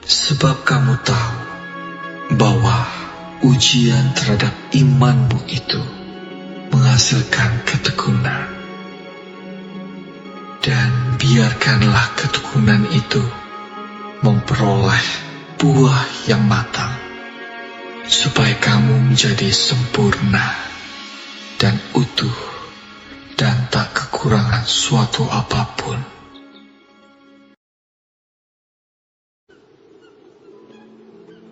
Sebab kamu tahu bahwa ujian terhadap imanmu itu menghasilkan ketekunan. Dan biarkanlah ketekunan itu memperoleh buah yang matang, supaya kamu menjadi sempurna dan utuh dan tak kekurangan suatu apapun.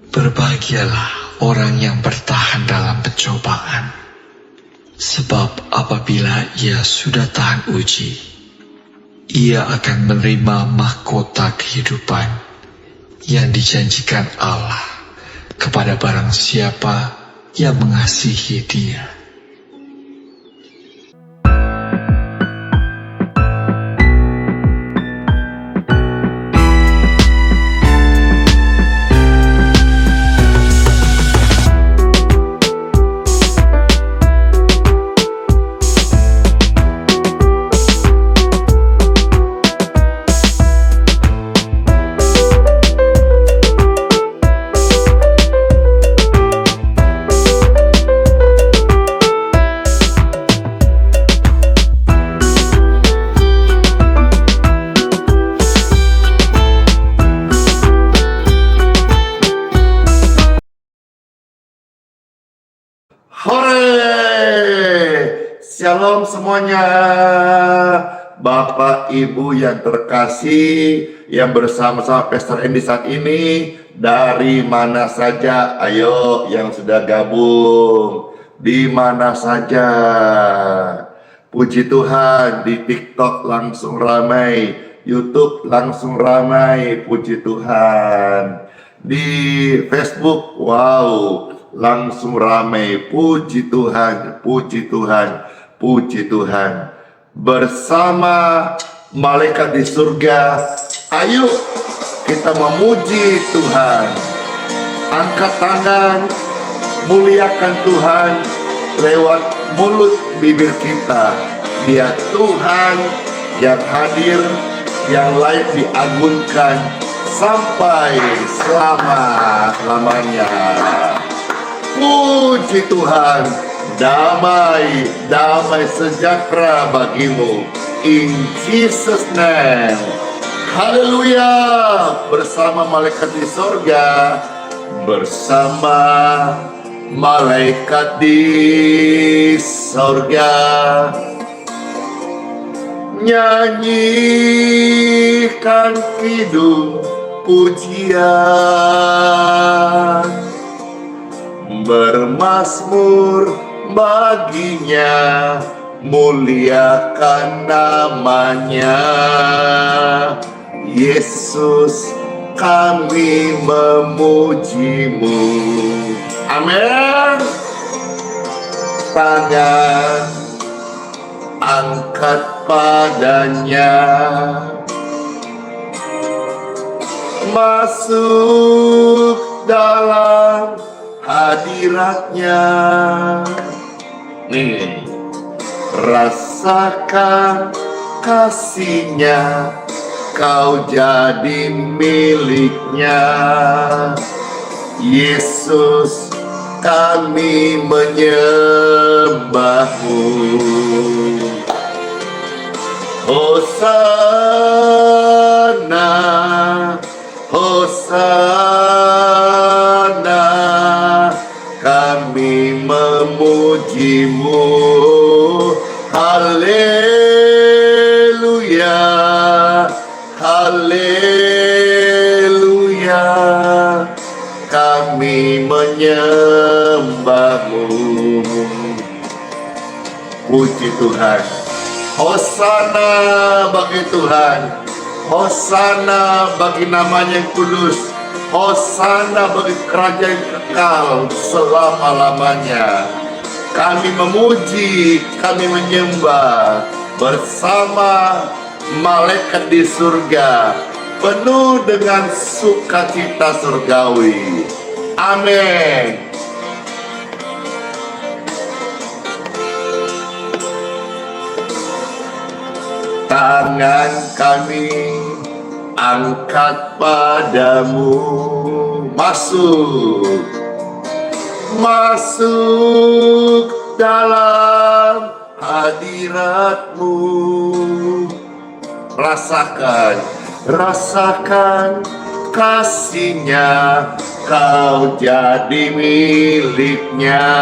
Berbahagialah orang yang bertahan dalam pencobaan, sebab apabila ia sudah tahan uji, ia akan menerima mahkota kehidupan yang dijanjikan Allah kepada barang siapa yang mengasihi Dia. Hore! Shalom semuanya, Bapak Ibu yang terkasih, yang bersama-sama Pastor Andy saat ini, dari mana saja, ayo yang sudah gabung, di mana saja. Puji Tuhan, di TikTok langsung ramai, YouTube langsung ramai, puji Tuhan. Di Facebook, wow, langsung ramai, puji Tuhan, puji Tuhan, puji Tuhan. Bersama malaikat di surga, ayo kita memuji Tuhan. Angkat tangan, muliakan Tuhan lewat mulut bibir kita. Dia Tuhan yang hadir, yang layak diagungkan sampai selama-lamanya. Puji Tuhan, damai, damai sejahtera bagimu. In Jesus name. Haleluya. Bersama malaikat di sorga, bersama malaikat di sorga, nyanyikan kidung pujian, bermazmur baginya, muliakan namanya. Yesus, kami memujimu. Amin. Tangan angkat padanya, masuk dalam hadiratnya. Nih, rasakan kasihnya, kau jadi miliknya. Yesus, kami menyembahmu. Hosana, Hosana, kami memujimu. Haleluya, haleluya, kami menyembahmu. Puji Tuhan. Hosana bagi Tuhan, Hosana bagi namanya yang kudus, Hosana bagi kerajaan yang kekal selama-lamanya. Kami memuji, kami menyembah bersama malaikat di surga, penuh dengan sukacita surgawi. Amin. tangan kami angkat padamu. Masuk dalam hadiratmu. Rasakan kasihnya, kau jadi miliknya.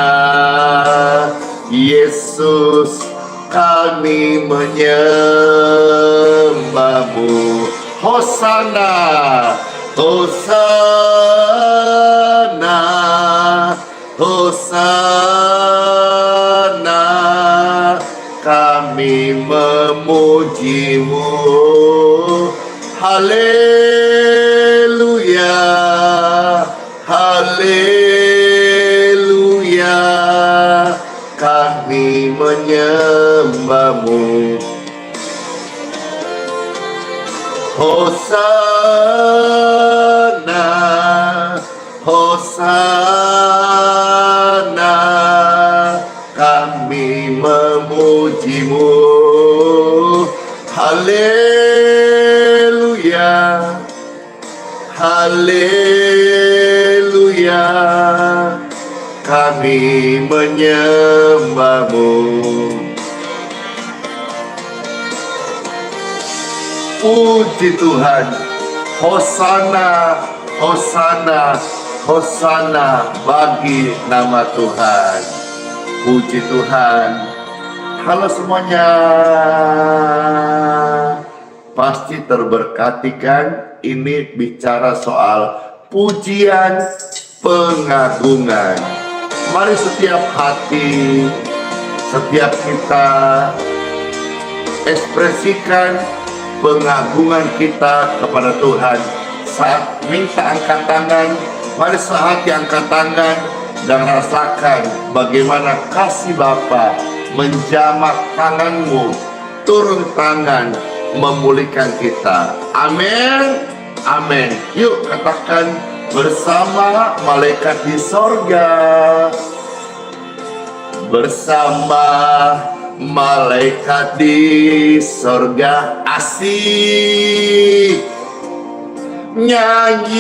Yesus, kami menyembahmu. Hosana, Hosana, Hosana, kami memujimu. Haleluya, haleluya, kami menyembahmu. Hosana, Hosana, kami memujimu. Haleluya, haleluya, kami menyembahmu. Puji Tuhan. Hosana, Hosana, Hosana bagi nama Tuhan. Puji Tuhan. Halo semuanya. Pasti terberkati kan? Ini bicara soal pujian pengagungan. Mari setiap hati, setiap kita ekspresikan pengagungan kita kepada Tuhan. Saat minta angkat tangan, mari sehati angkat tangan dan rasakan bagaimana kasih Bapa menjamak tanganmu, turun tangan, memulihkan kita. Amin, amin. Yuk katakan bersama malaikat di sorga. Bersama malaikat di sorga, asik nyanyikan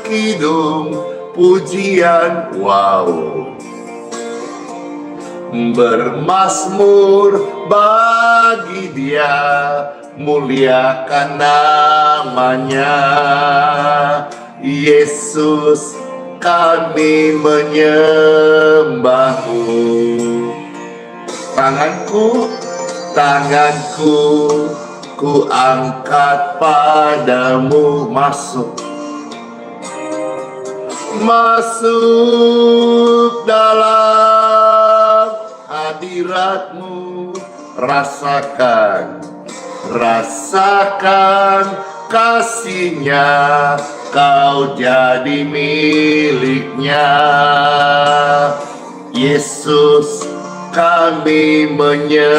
kidung pujian. Wow, bermazmur bagi Dia, muliakan namanya. Yesus, kami menyembahmu. Tanganku ku angkat padamu. Masuk dalam hadiratmu. Rasakan kasihnya, kau jadi miliknya. Yesus, kami menyembahmu.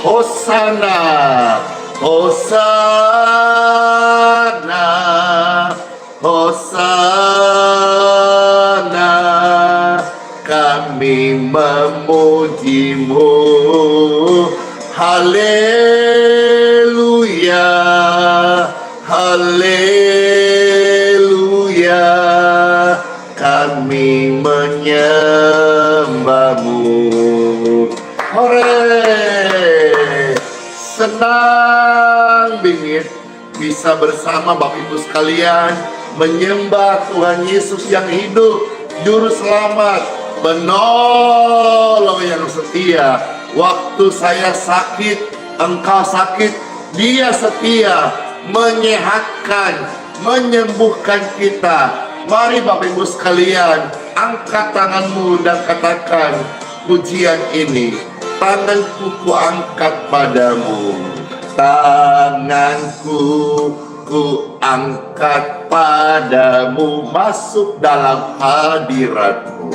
Hosana, Hosana, Hosana, kami memujimu. Haleluya, haleluya, kami menyembahmu. Hore, senang bingit bisa bersama Bapak Ibu sekalian menyembah Tuhan Yesus yang hidup, Juru Selamat, penolong yang setia. Waktu saya sakit, engkau sakit, Dia setia menyehatkan, menyembuhkan kita. Mari Bapak Ibu sekalian, angkat tanganmu dan katakan pujian ini. Tanganku ku angkat padamu. Tanganku ku angkat padamu. Masuk dalam hadiratmu.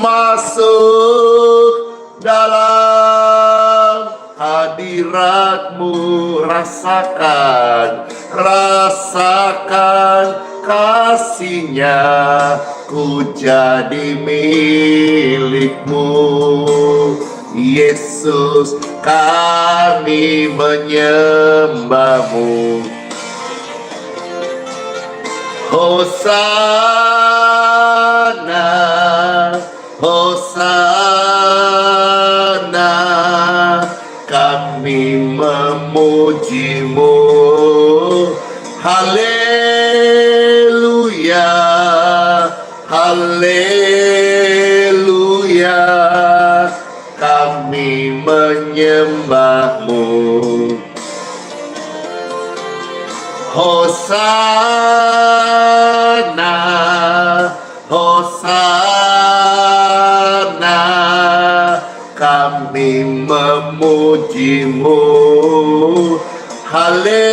Masuk dalam hadiratmu. Rasakan kasihnya, ku jadi milikmu. Yesus, kami menyembahmu. Hosana, Hosana, kami memujimu. Haleluya, haleluya, kami menyembahmu. Hosana, Hosana, kami memujimu. Haleluya,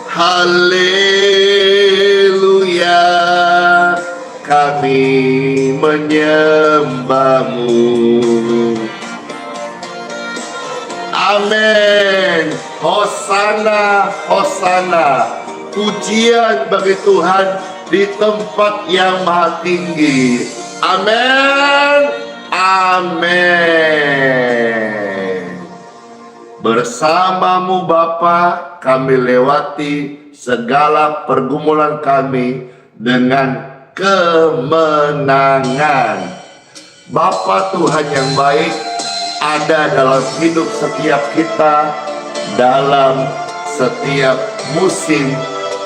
haleluya, kami menyembahmu. Amin. Hosana, Hosana. Pujian bagi Tuhan di tempat yang maha tinggi. Amin. Amin. Bersamamu Bapa, kami lewati segala pergumulan kami dengan kemenangan. Bapa Tuhan yang baik, ada dalam hidup setiap kita, dalam setiap musim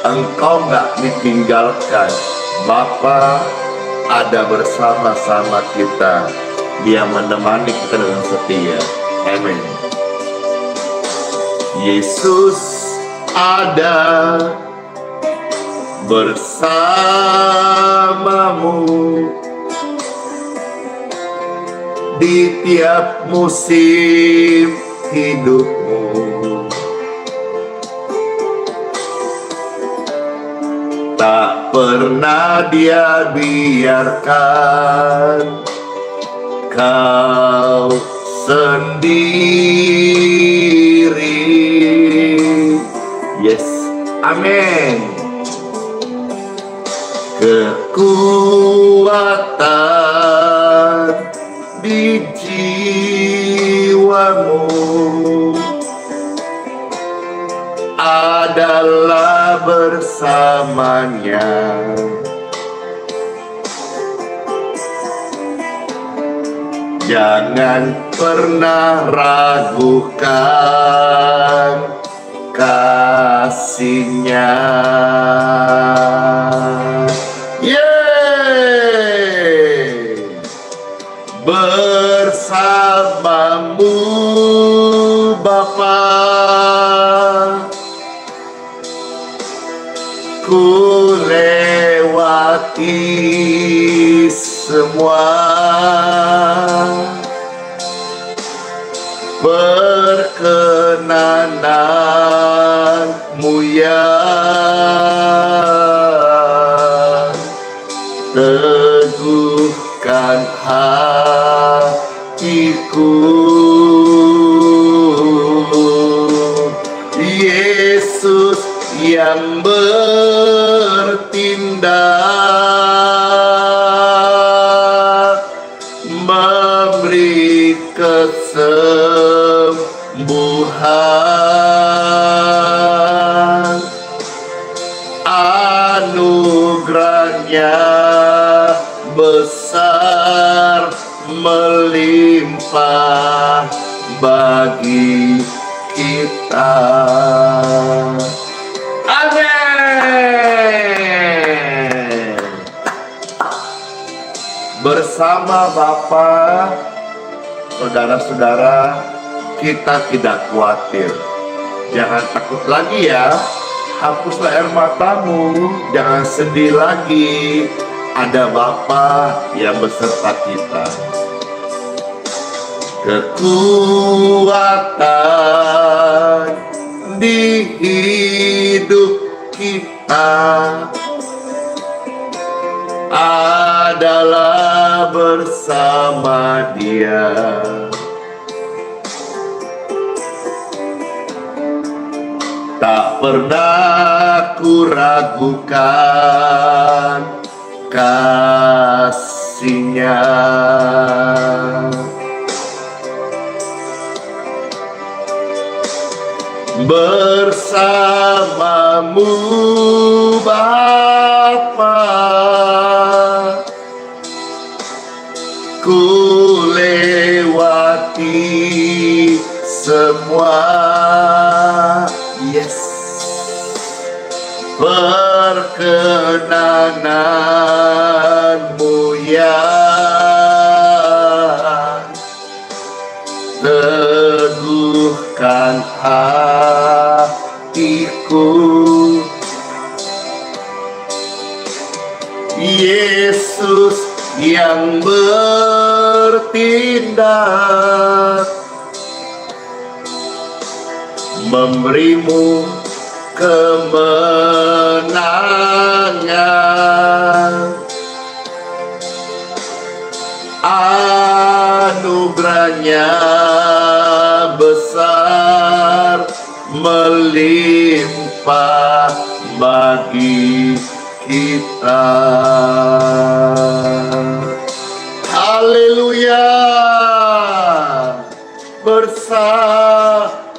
Engkau gak ditinggalkan. Bapa ada bersama-sama kita, Dia menemani kita dengan setia. Amin. Yesus ada bersamamu di tiap musim hidupmu. Tak pernah Dia biarkan kau sendiri. Yes, amin. Kekuatan di jiwamu adalah bersamanya. Jangan pernah ragukan kasih-Nya. Yeay! Bersamamu Bapa, ku lewati semua perkenananmu ya teguhkan hatiku. Yesus yang bertindak memberi kesembuhan, anugerahnya besar melimpah bagi kita. Amin. Bersama Bapa, saudara-saudara, kita tidak khawatir. Jangan takut lagi ya. Hapuslah air matamu, jangan sedih lagi. Ada Bapa yang beserta kita. Kekuatan di hidup kita adalah bersama Dia. Tak pernah ku ragukan kasih kasihnya. Bersamamu Bapa, ku lewati semua, yes, perkenananmu ya, teguhkan hatiku. Yesus yang bertindak, memberimu kemenangan, anugerahnya besar melimpah bagi kita. Haleluya, bersamamu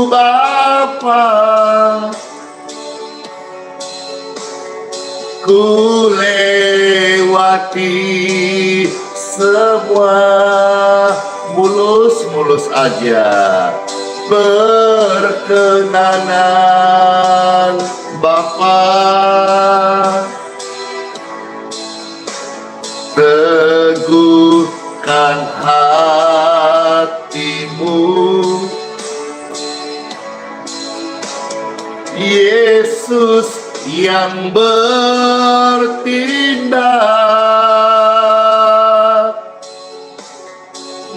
Bapa, ku lewati semua, mulus aja, perkenanan Bapa, teguhkan hatimu. Yesus yang bertindak,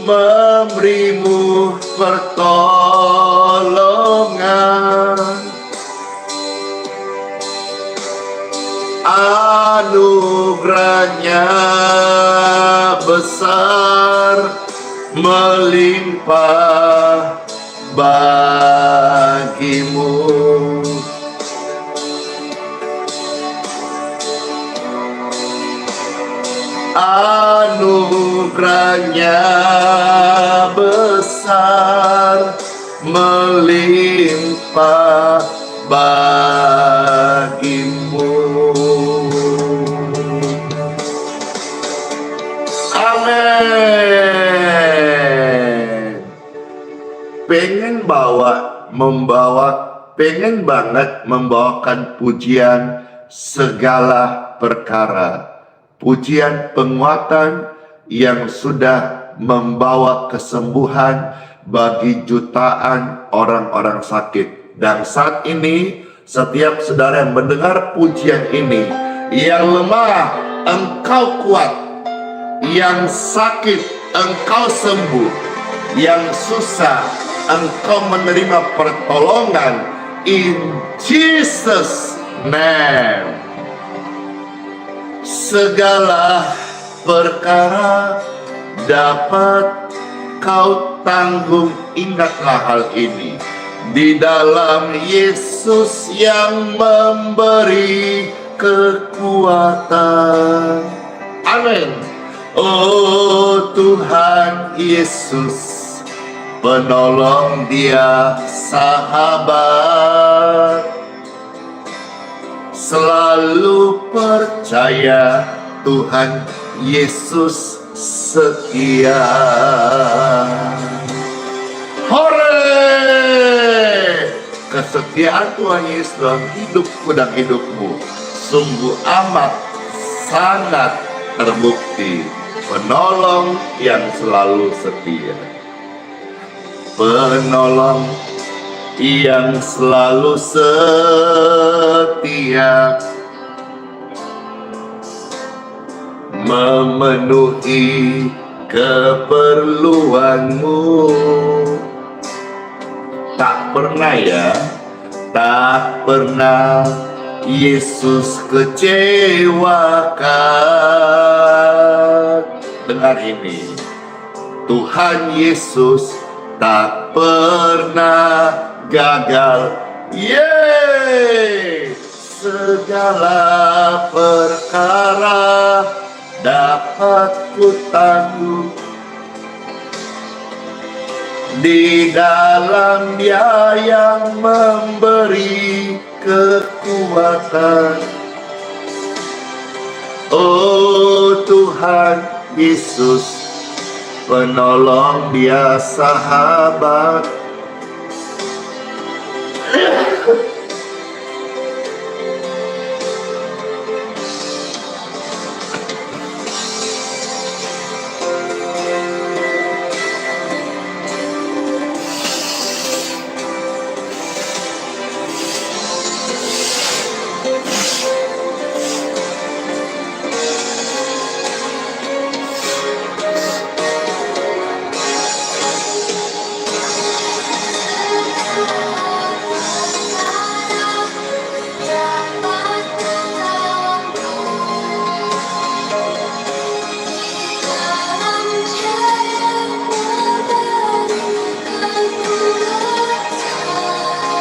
memberimu pertolongan, anugerahnya besar melimpah bagimu. Anugerahnya besar melimpah bagimu. Amin. Pengen banget membawakan pujian segala perkara. Pujian penguatan yang sudah membawa kesembuhan bagi jutaan orang-orang sakit. Dan saat ini, setiap saudara yang mendengar pujian ini, yang lemah, engkau kuat, yang sakit, engkau sembuh, yang susah, engkau menerima pertolongan, in Jesus' name. Segala perkara dapat kau tanggung. Ingatlah hal ini di dalam Yesus yang memberi kekuatan. Amin. Oh Tuhan Yesus, penolong, Dia sahabat, selalu percaya Tuhan Yesus setia. Hore! Kesetiaan Tuhan Yesus dalam hidupku dan hidupmu sungguh amat sangat terbukti. Penolong yang selalu setia, penolong yang selalu setia, memenuhi keperluanmu. Tak pernah Yesus kecewakan. Dengar ini, Tuhan Yesus tak pernah gagal. Yeay! Segala perkara dapat ku tanggung. Di dalam Dia yang memberi kekuatan. Oh Tuhan Yesus, penolong Dia sahabat.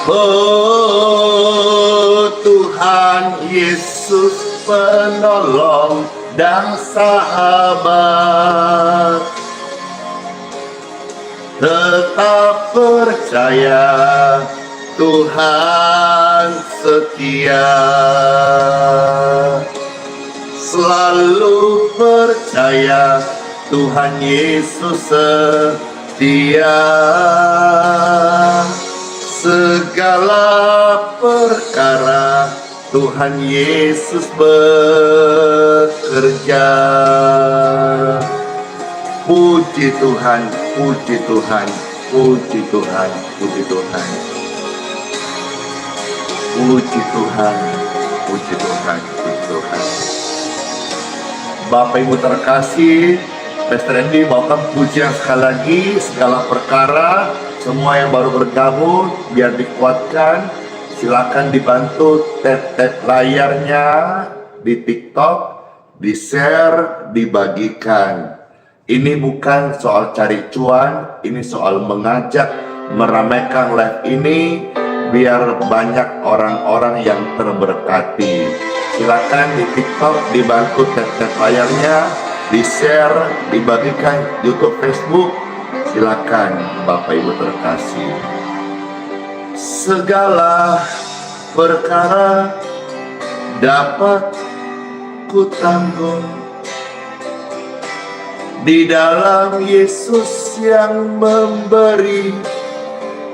Oh Tuhan Yesus, penolong dan sahabat, tetap percaya Tuhan setia. Selalu percaya Tuhan Yesus setia. Segala perkara Tuhan Yesus bekerja. Puji Tuhan, puji Tuhan, puji Tuhan, puji Tuhan. Puji Tuhan, puji Tuhan, puji Tuhan. Bapak Ibu terkasih, Pastor Andy bawakan pujian sekali lagi. Segala perkara, semua yang baru bergabung biar dikuatkan. Silakan dibantu tap-tap layarnya di TikTok, di-share, dibagikan. Ini bukan soal cari cuan, ini soal mengajak, meramaikan live ini biar banyak orang-orang yang terberkati. Silakan di TikTok dibantu tap-tap layarnya, di-share, dibagikan YouTube, Facebook. Silakan Bapak Ibu terkasih. Segala perkara dapat ku tanggung di dalam Yesus yang memberi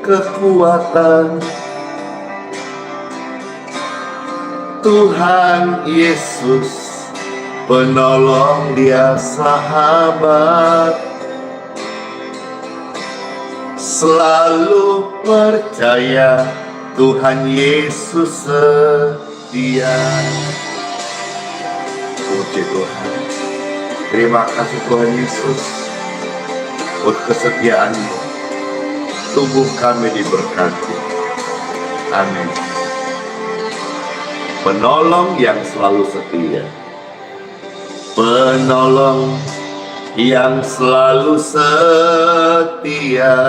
kekuatan. Tuhan Yesus, penolong Dia sahabat, selalu percaya Tuhan Yesus setia. Puji Tuhan. Terima kasih Tuhan Yesus untuk kesetiaan-Mu. Tubuh kami diberkati. Amin. Penolong yang selalu setia. Penolong yang selalu setia,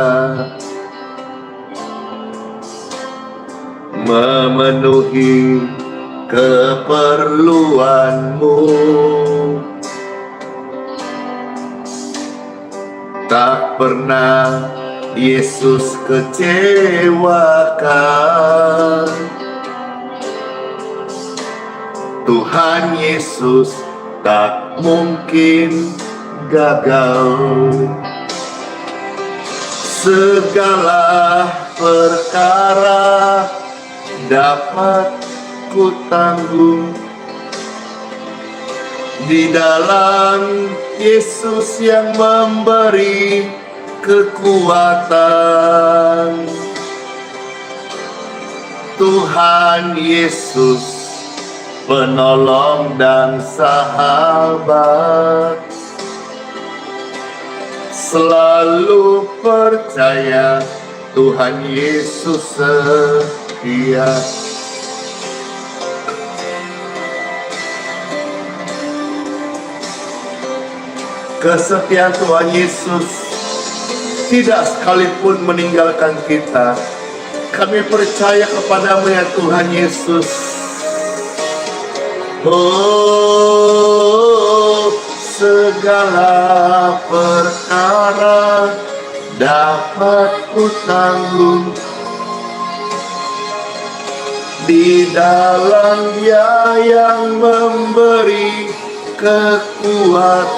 memenuhi keperluanmu. Tak pernah Yesus kecewakan. Tuhan Yesus tak mungkin gagal. Segala perkara dapat ku tanggung di dalam Yesus yang memberi kekuatan. Tuhan Yesus, penolong dan sahabat, selalu percaya Tuhan Yesus setia. Kesetiaan Tuhan Yesus tidak sekalipun meninggalkan kita. Kami percaya kepadamu ya Tuhan Yesus. Oh, segala perkara dapat kutanggung di dalam Dia yang memberi kekuatan.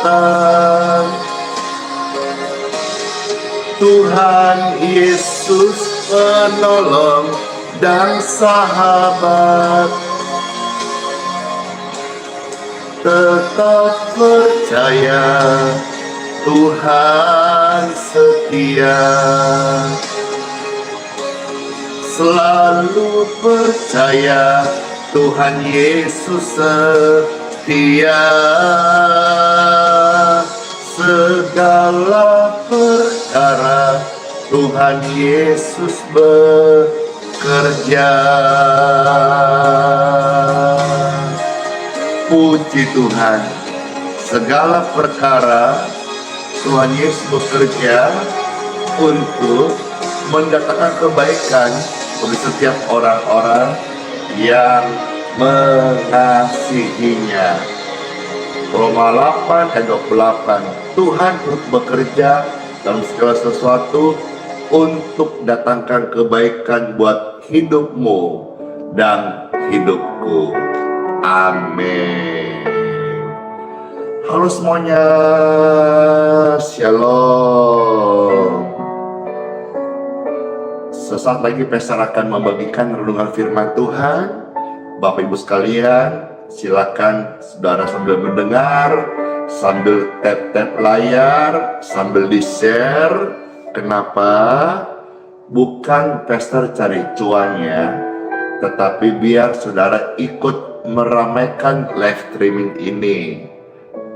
Tuhan Yesus penolong dan sahabat, tetap percaya Tuhan setia. Selalu percaya Tuhan Yesus setia. Segala perkara Tuhan Yesus bekerja. Puji Tuhan, segala perkara Tuhan Yesus bekerja untuk mendatangkan kebaikan bagi setiap orang-orang yang mengasihinya. Roma 8 ayat 28, Tuhan bekerja dalam segala sesuatu untuk datangkan kebaikan buat hidupmu dan hidupku. Amin. Halo semuanya, Shalom. Sesaat lagi Pastor akan membagikan renungan firman Tuhan. Bapak Ibu sekalian, silakan saudara sambil mendengar, sambil tap-tap layar, sambil di-share. Kenapa? Bukan Pastor cari cuannya, tetapi biar saudara ikut meramaikan live streaming ini,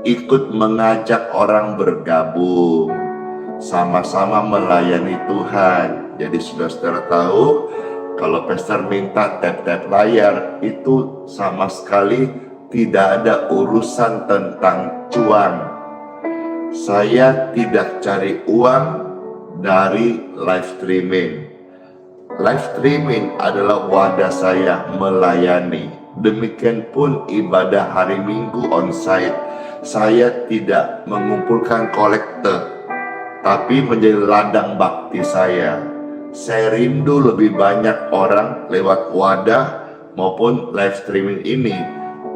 ikut mengajak orang bergabung, sama-sama melayani Tuhan. Jadi saudara tahu, kalau Pastor minta tap-tap layar, itu sama sekali tidak ada urusan tentang cuan. Saya tidak cari uang dari live streaming. Live streaming adalah wadah saya melayani. Demikian pun ibadah hari Minggu onsite. Saya tidak mengumpulkan kolektor, tapi menjadi ladang bakti saya. Saya rindu lebih banyak orang lewat wadah maupun live streaming ini.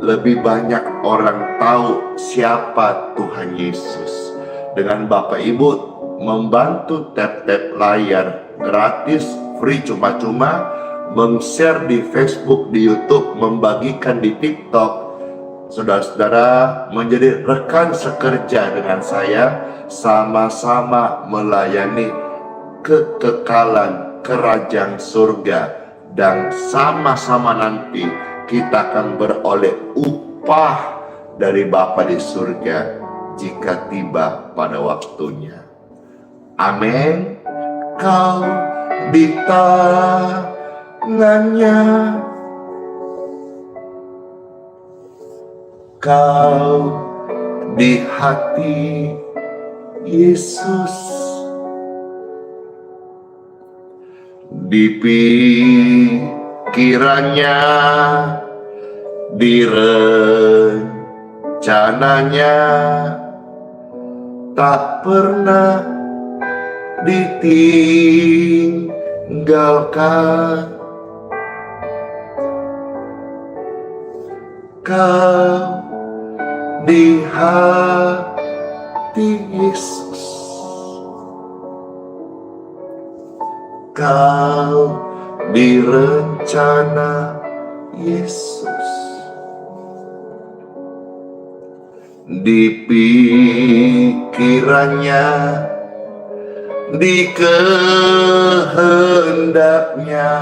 Lebih banyak orang tahu siapa Tuhan Yesus. Dengan Bapak Ibu membantu tap-tap layar gratis, free, cuma-cuma, meng-share di Facebook, di YouTube, membagikan di TikTok, saudara-saudara menjadi rekan sekerja dengan saya, sama-sama melayani kekekalan kerajaan surga, dan sama-sama nanti kita akan beroleh upah dari Bapa di surga jika tiba pada waktunya. Amin. Kau di tangannya, kau di hati Yesus, di pikirannya, di rencananya, tak pernah ditinggalkan. Kau di hati Yesus, kau di rencana Yesus, di pikirannya, di kehendaknya,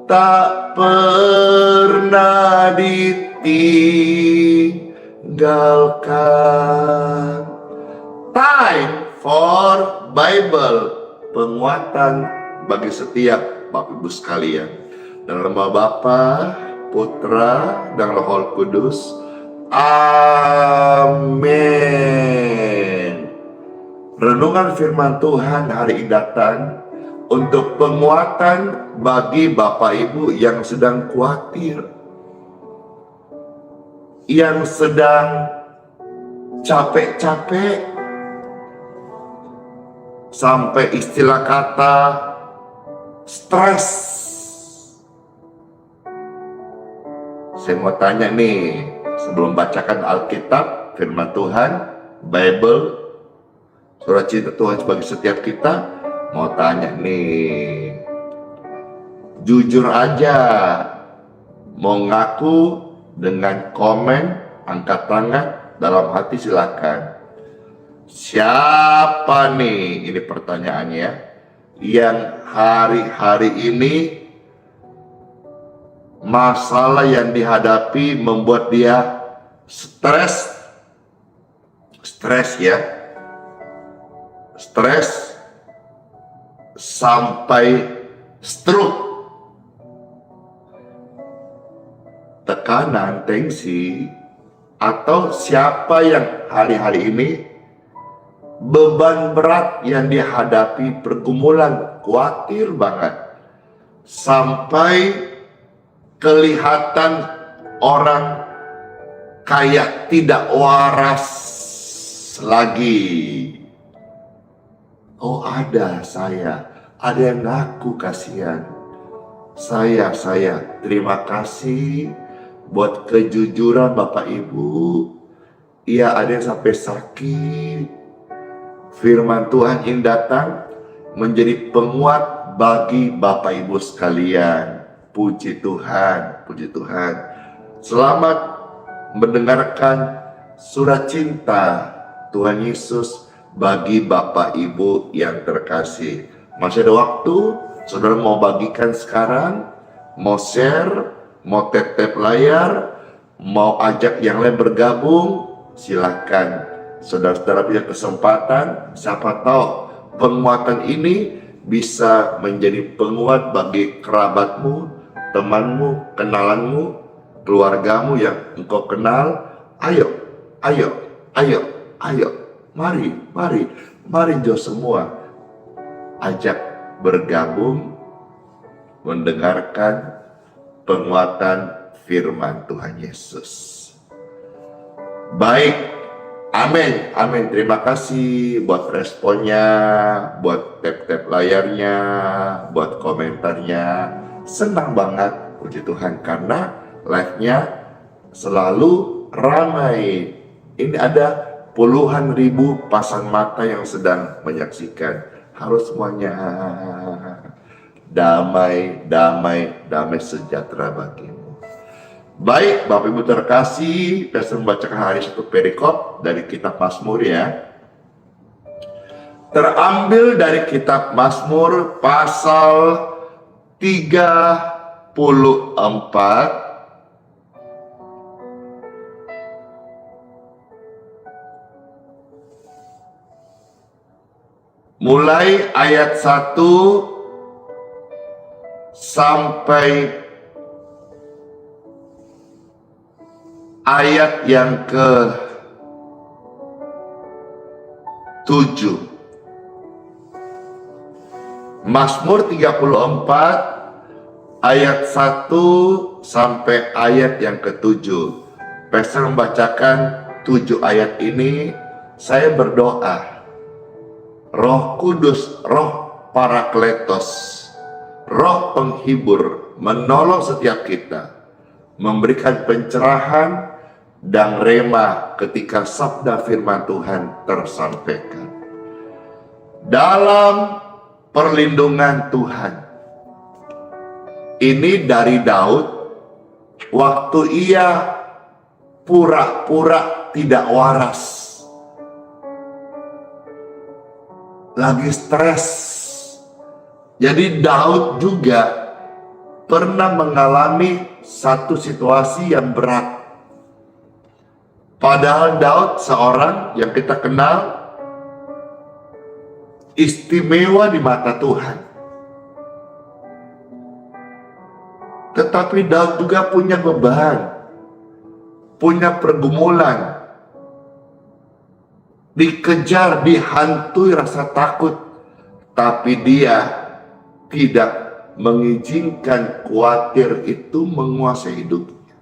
tak pernah ditinggalkan. Time for Bible, penguatan bagi setiap Bapak Ibu sekalian. Dalam nama Bapa, Putra, dan Roh Kudus. Amin. Renungan firman Tuhan hari ini datang untuk penguatan bagi Bapak Ibu yang sedang khawatir, yang sedang capek-capek, sampai istilah kata stres. Saya mau tanya nih, sebelum bacakan Alkitab, firman Tuhan, Bible, surat cinta Tuhan sebagai setiap kita, mau tanya nih, jujur aja, mau ngaku dengan komen, angkat tangan, dalam hati silakan. Siapa nih, ini pertanyaannya, yang hari-hari ini masalah yang dihadapi membuat dia stres sampai stroke, tekanan, tensi, atau siapa yang hari-hari ini beban berat yang dihadapi, pergumulan, khawatir banget sampai kelihatan orang kayak tidak waras lagi. Oh, ada yang ngaku kasihan. Saya terima kasih buat kejujuran Bapak Ibu. Iya, ada yang sampai sakit. Firman Tuhan yang datang menjadi penguat bagi Bapak Ibu sekalian. Puji Tuhan, puji Tuhan. Selamat mendengarkan surat cinta Tuhan Yesus bagi Bapak Ibu yang terkasih. Masih ada waktu, saudara mau bagikan sekarang, mau share, mau tap-tap layar, mau ajak yang lain bergabung, silakan. Saudara-saudara punya kesempatan, siapa tahu penguatan ini bisa menjadi penguat bagi kerabatmu, temanmu, kenalanmu, keluargamu yang engkau kenal. Ayo, mari jo semua ajak bergabung mendengarkan penguatan firman Tuhan Yesus. Baik, amin. Terima kasih buat responnya, buat tap-tap layarnya, buat komentarnya. Senang banget, puji Tuhan, karena live-nya selalu ramai. Ini ada puluhan ribu pasang mata yang sedang menyaksikan. Harus semuanya damai sejahtera bagimu. Baik, Bapak Ibu terkasih, saya membacakan hari satu perikop dari kitab Mazmur ya. Terambil dari kitab Mazmur pasal 34 mulai ayat 1 sampai ayat yang ke-7. Mazmur 34 ayat 1 sampai ayat yang ke-7. Pastor membacakan 7 ayat ini. Saya berdoa, Roh Kudus, Roh Parakletos, Roh Penghibur menolong setiap kita, memberikan pencerahan dan rema ketika sabda firman Tuhan tersampaikan. Dalam perlindungan Tuhan. Ini dari Daud waktu ia pura-pura tidak waras, lagi stres. Jadi Daud juga pernah mengalami satu situasi yang berat. Padahal Daud seorang yang kita kenal istimewa di mata Tuhan. Tetapi Daud juga punya beban, punya pergumulan, dikejar, dihantui rasa takut, tapi dia tidak mengizinkan khawatir itu menguasai hidupnya.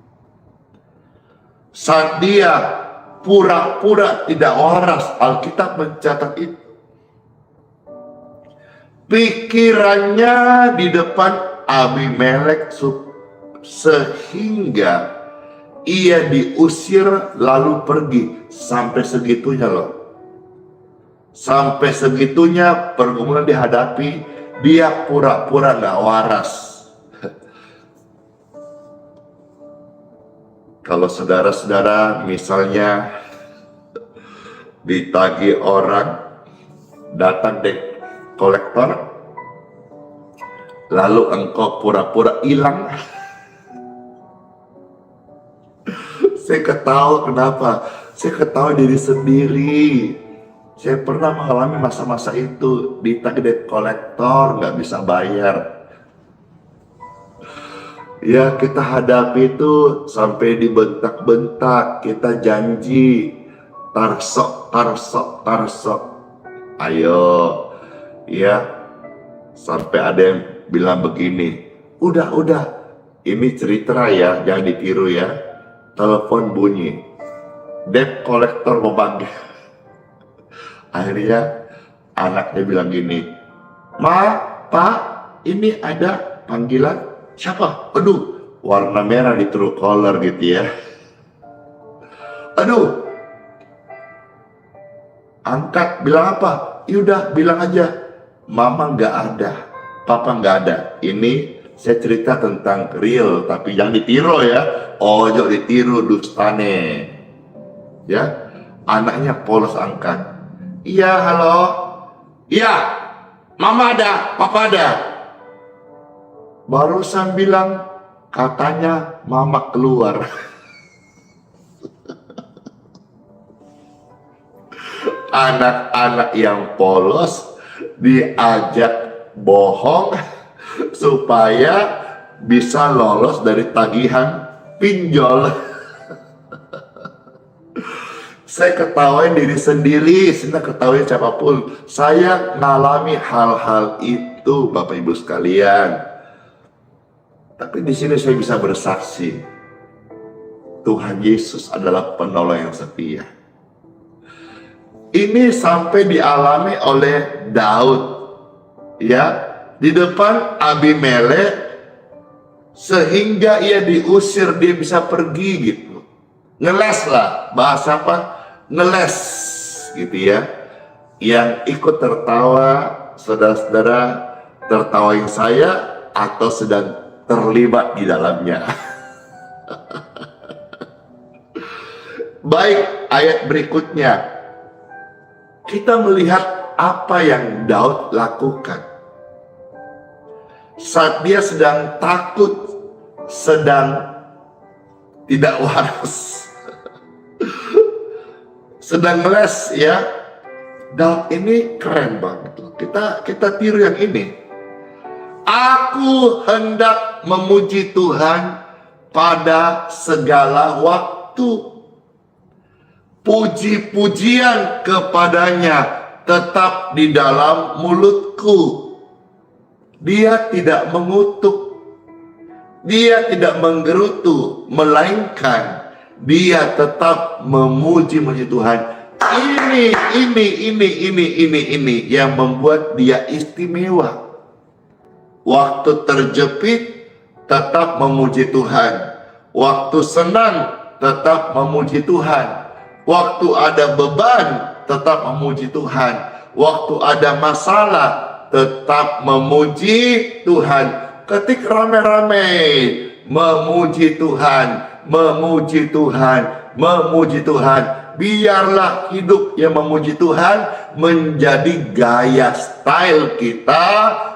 Saat dia pura-pura tidak waras. Alkitab mencatat itu. Pikirannya di depan Abimelek sehingga ia diusir lalu pergi. Sampai segitunya loh. Sampai segitunya pergumulan dihadapi, dia pura-pura gak waras. Kalau saudara-saudara misalnya ditagih orang, datang dek kolektor, lalu engkau pura-pura hilang. Saya ketawa, kenapa? Saya ketawa diri sendiri. Saya pernah mengalami masa-masa itu, ditagih dek kolektor, nggak bisa bayar. Ya, kita hadapi itu sampai dibentak-bentak, kita janji, tarsok. Ayo, ya, sampai ada yang bilang begini, udah, ini cerita ya, jangan ditiru ya. Telepon bunyi, debt kolektor memanggil. Akhirnya anaknya bilang gini, Ma, Pak, ini ada panggilan. Siapa? Aduh, warna merah di true color gitu ya. Aduh, angkat, bilang apa? Yaudah, bilang aja, Mama nggak ada, Papa nggak ada. Ini saya cerita tentang real, tapi jangan ditiru ya. Ojo ditiru, dustane. Ya, anaknya polos angkat. Iya, halo. Iya, Mama ada, Papa ada. Barusan bilang, katanya Mama keluar. Anak-anak yang polos diajak bohong supaya bisa lolos dari tagihan pinjol. Saya ketawain diri sendiri, saya ketawain siapapun. Saya ngalami hal-hal itu, Bapak Ibu sekalian. Tapi di sini saya bisa bersaksi, Tuhan Yesus adalah penolong yang setia. Ini sampai dialami oleh Daud, ya, di depan Abimelek, sehingga ia diusir, dia bisa pergi gitu. Ngeles lah, bahasa apa? Ngeles gitu ya. Yang ikut tertawa, saudara-saudara, tertawain saya atau sedang terlibat di dalamnya. Baik, ayat berikutnya. Kita melihat apa yang Daud lakukan. Saat dia sedang takut, sedang tidak waras, sedang ngeles ya. Daud ini keren banget loh. Kita tiru yang ini. Aku hendak memuji Tuhan pada segala waktu. Puji-pujian kepadanya tetap di dalam mulutku. Dia tidak mengutuk, dia tidak menggerutu, melainkan dia tetap memuji-muji Tuhan. Ini yang membuat dia istimewa. Waktu terjepit tetap memuji Tuhan. Waktu senang tetap memuji Tuhan. Waktu ada beban tetap memuji Tuhan. Waktu ada masalah tetap memuji Tuhan. Ketik rame-rame memuji Tuhan, memuji Tuhan, memuji Tuhan. Biarlah hidup yang memuji Tuhan menjadi gaya style kita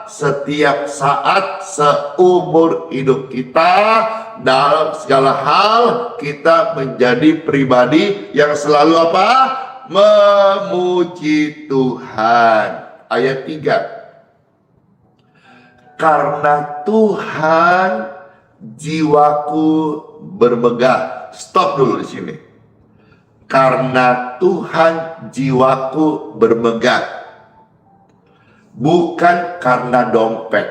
setiap saat seumur hidup kita. Dalam segala hal kita menjadi pribadi yang selalu apa? Memuji Tuhan. Ayat 3. Karena Tuhan jiwaku bermegah. Stop dulu di sini. Karena Tuhan jiwaku bermegah. Bukan karena dompet,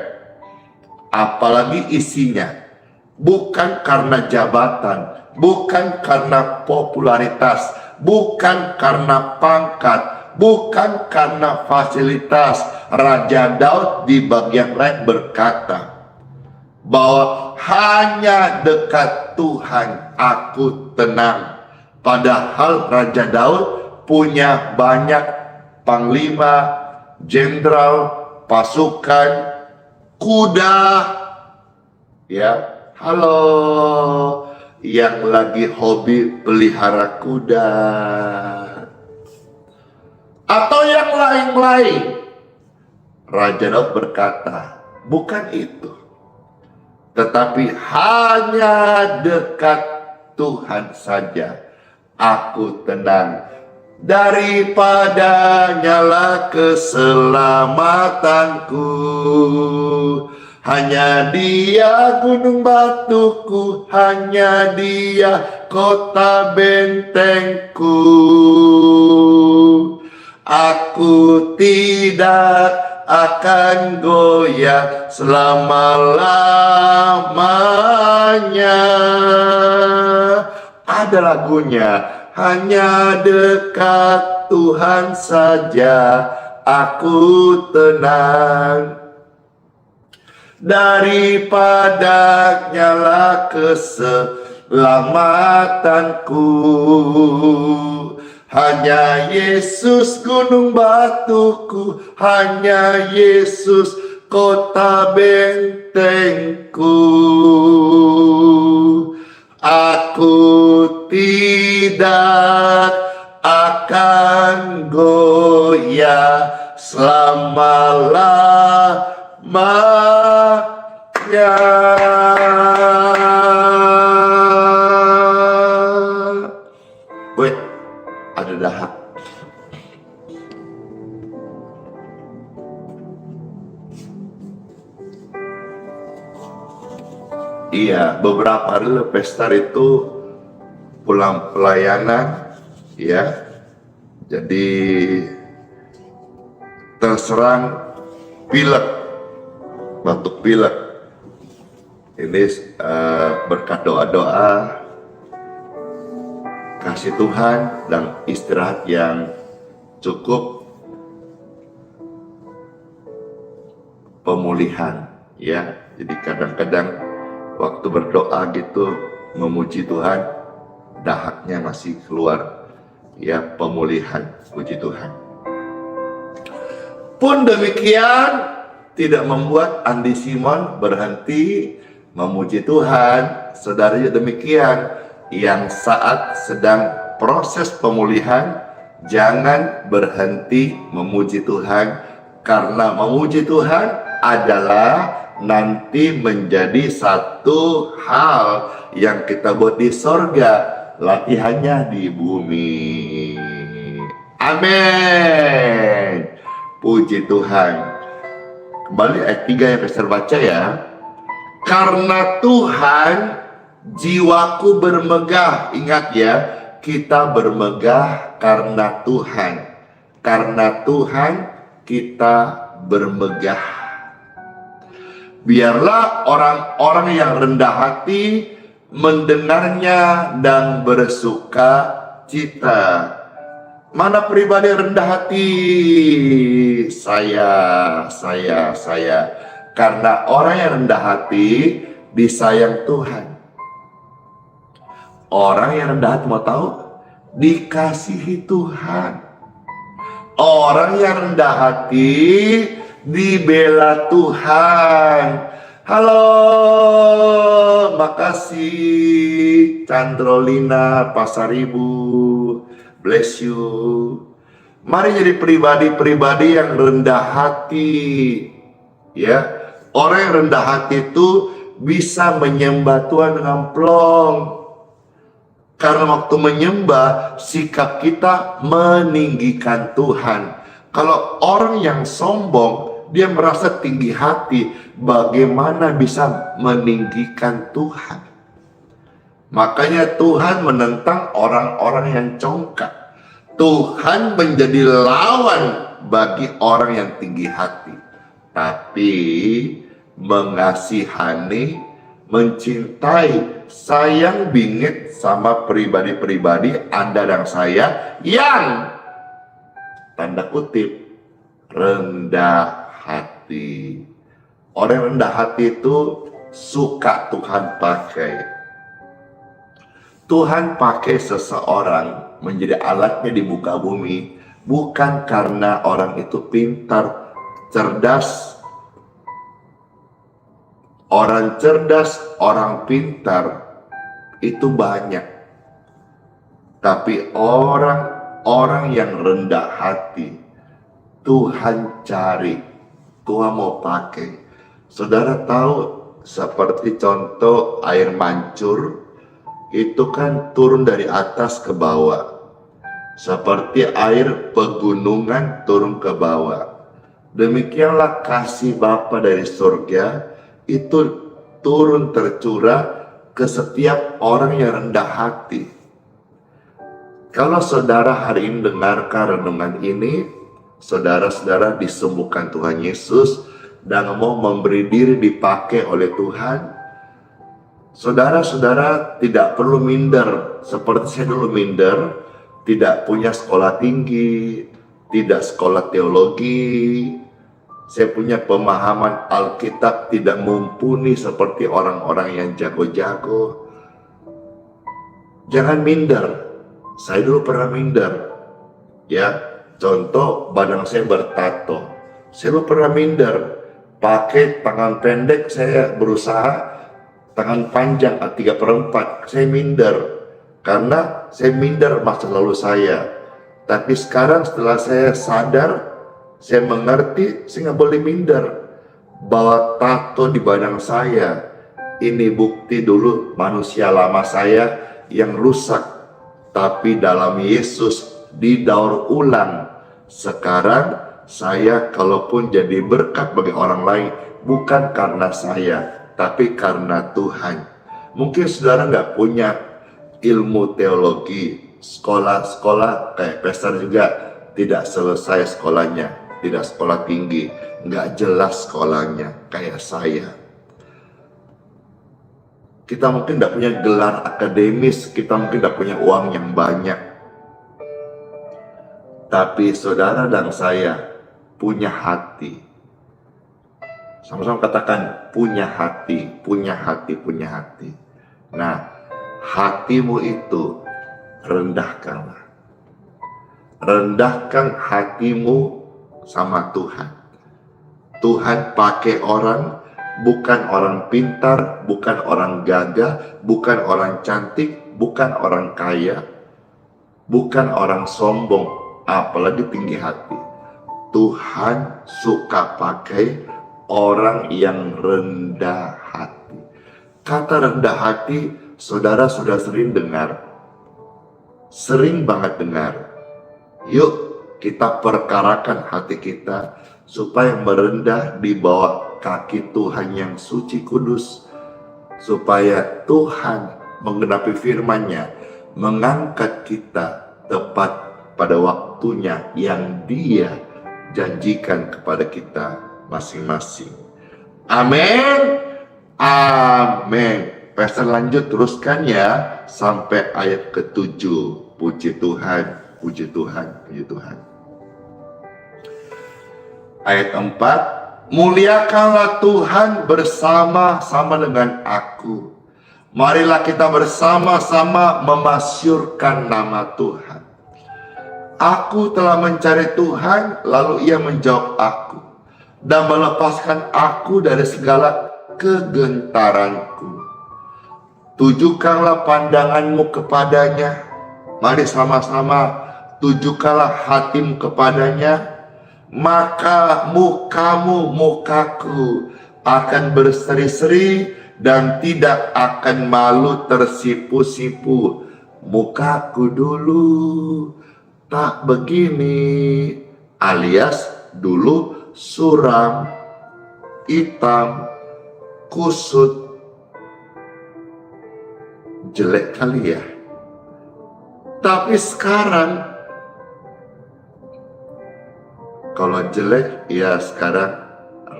apalagi isinya. Bukan karena jabatan, bukan karena popularitas, bukan karena pangkat, bukan karena fasilitas. Raja Daud di bagian lain berkata bahwa hanya dekat Tuhan aku tenang. Padahal Raja Daud punya banyak panglima, jenderal, pasukan, kuda. Ya, halo yang lagi hobi pelihara kuda atau yang lain-lain. Raja Daud berkata, bukan itu, tetapi hanya dekat Tuhan saja aku tenang. Daripada nyala keselamatanku, hanya Dia gunung batuku, hanya Dia kota bentengku. Aku tidak akan goyah selama-lamanya. Ada lagunya, hanya dekat Tuhan saja aku tenang. Daripada nyala keselamatanku, hanya Yesus gunung batuku, hanya Yesus kota bentengku. Aku tidak akan goyah selama-lamanya. Wait, ada dahak. Iya, beberapa hari Pester itu pulang pelayanan, ya. Jadi terserang pilek, batuk pilek. Ini berkat doa-doa, kasih Tuhan dan istirahat yang cukup, pemulihan, ya. Jadi kadang-kadang waktu berdoa gitu, memuji Tuhan, dahaknya masih keluar, ya, pemulihan, puji Tuhan. Pun demikian, tidak membuat Andi Simon berhenti memuji Tuhan. Saudara demikian, yang saat sedang proses pemulihan, jangan berhenti memuji Tuhan, karena memuji Tuhan adalah nanti menjadi satu hal yang kita buat di sorga, latihannya di bumi. Amin. Puji Tuhan. Kembali ayat 3 yang Pastor baca ya. Karena Tuhan jiwaku bermegah. Ingat ya, kita bermegah karena Tuhan. Karena Tuhan kita bermegah. Biarlah orang-orang yang rendah hati mendengarnya dan bersuka cita. Mana pribadi rendah hati? Saya. Karena orang yang rendah hati disayang Tuhan. Orang yang rendah hati mau tahu? Dikasihi Tuhan. Orang yang rendah hati dibela Tuhan. Halo, makasih Chandrolina Pasaribu, bless you. Mari jadi pribadi-pribadi yang rendah hati, ya. Orang yang rendah hati itu bisa menyembah Tuhan dengan plong. Karena waktu menyembah, sikap kita meninggikan Tuhan. Kalau orang yang sombong, dia merasa tinggi hati, bagaimana bisa meninggikan Tuhan? Makanya Tuhan menentang orang-orang yang congkak. Tuhan menjadi lawan bagi orang yang tinggi hati, tapi mengasihani, mencintai, sayang bingit sama pribadi-pribadi Anda dan saya yang tanda kutip rendah hati. Orang yang rendah hati itu suka Tuhan pakai. Tuhan pakai seseorang menjadi alatnya di muka bumi bukan karena orang itu pintar, cerdas. Orang cerdas, orang pintar itu banyak. Tapi orang yang rendah hati Tuhan cari, Tuhan mau pakai. Saudara tahu seperti contoh air mancur itu kan turun dari atas ke bawah. Seperti air pegunungan turun ke bawah. Demikianlah kasih Bapa dari surga itu turun tercurah ke setiap orang yang rendah hati. Kalau saudara hari ini dengarkan renungan ini, saudara-saudara disembuhkan Tuhan Yesus dan mau memberi diri dipakai oleh Tuhan, saudara-saudara tidak perlu minder seperti saya dulu minder, tidak punya sekolah tinggi, tidak sekolah teologi. Saya punya pemahaman Alkitab tidak mumpuni seperti orang-orang yang jago-jago. Jangan minder. Saya dulu pernah minder. Ya, contoh badan saya bertato. Saya dulu pernah minder. Pakai tangan pendek saya berusaha, tangan panjang 3/4. Saya minder. Karena saya minder masa lalu saya. Tapi sekarang setelah saya sadar, saya mengerti, saya nggak boleh minder bahwa tato di badan saya ini bukti dulu manusia lama saya yang rusak, tapi dalam Yesus didaur ulang. Sekarang saya kalaupun jadi berkat bagi orang lain bukan karena saya, tapi karena Tuhan. Mungkin saudara nggak punya ilmu teologi, sekolah kayak Pastor juga tidak selesai sekolahnya, tidak sekolah tinggi, nggak jelas sekolahnya kayak saya. Kita mungkin tidak punya gelar akademis, kita mungkin tidak punya uang yang banyak. Tapi saudara dan saya punya hati. Sama-sama katakan punya hati, punya hati, punya hati. Nah, hatimu itu rendahkanlah. Rendahkan hatimu sama Tuhan. Tuhan pakai orang, bukan orang pintar, bukan orang gagah, bukan orang cantik, bukan orang kaya, bukan orang sombong, apalagi tinggi hati. Tuhan suka pakai orang yang rendah hati. Kata rendah hati, saudara sudah sering dengar. Sering banget dengar. Yuk kita perkarakan hati kita supaya merendah di bawah kaki Tuhan yang suci kudus, supaya Tuhan menggenapi firman-Nya mengangkat kita tepat pada waktunya yang Dia janjikan kepada kita masing-masing. Amin. Amin. Pastor lanjut teruskan ya sampai ayat ke-7. Puji Tuhan, puji Tuhan, puji Tuhan. Ayat 4, muliakanlah Tuhan bersama-sama dengan aku. Marilah kita bersama-sama memasyurkan nama Tuhan. Aku telah mencari Tuhan, lalu Ia menjawab aku dan melepaskan aku dari segala kegentaranku. Tujukanlah pandanganmu kepadanya. Mari sama-sama tujukanlah hatimu kepadanya. Maka mukaku akan berseri-seri dan tidak akan malu tersipu-sipu. Mukaku dulu tak begini, alias dulu suram, hitam, kusut, jelek kali ya. Tapi sekarang kalau jelek ya sekarang